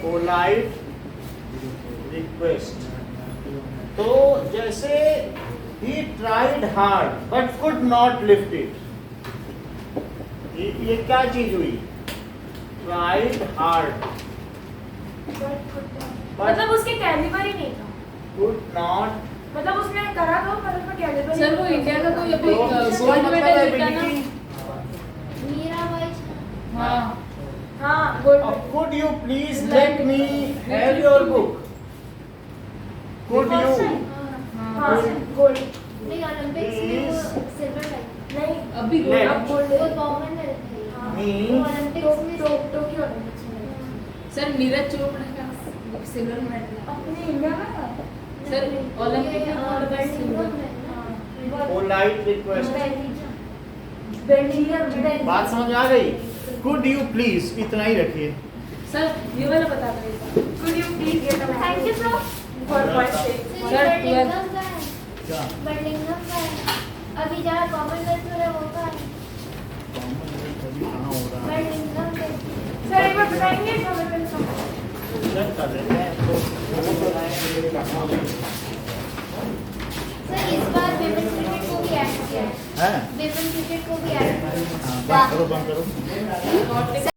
Polite request, तो जैसे he tried hard but could not lift it, ये क्या चीज हुई? tried hard मतलब उसके कैलिबर ही नहीं था, could not, मतलब उसने करा था पर उसमें कैलिबर सर वो इंडिया का कोई अभी तो इसका गोल्ड मतलब मेडल जीता ना। ability। मीरा बाई। हाँ हाँ gold. Could you please let me have your book? Could you हाँ गोल्ड। नहीं ओलंपिक्स में वो सिल्वर लाई। नहीं अभी Let. अब गोल्ड वो है। कॉमन है। me वो ओलंपिक्स में टोक्यो ओलंपिक्स में सर नीरज चोपड़ा का सिल्वर मेडल। अपने इंडिया का सर ओलंपिक में और बैडमिंटन में। polite request। बेल्जियम। बात समझ आ गई? Could you please, इतना ही रखिए। सर ये वाला बता दो। Could you please get a Thank you, sir. for point sake? Sir Sir, बटलिंगम का है क्या बटलिंगम का है अभी जहाँ कॉमनवेल्थ हो रहा है वो का है कहाँ हो रहा है बटलिंगम के सर एक बार बताएंगे कॉमनवेल्थ का चेक कर लेते हैं सर इस बार विमेन क्रिकेट को भी ऐड किया है हैं विमेन क्रिकेट को भी ऐड किया है हाँ, बंद करो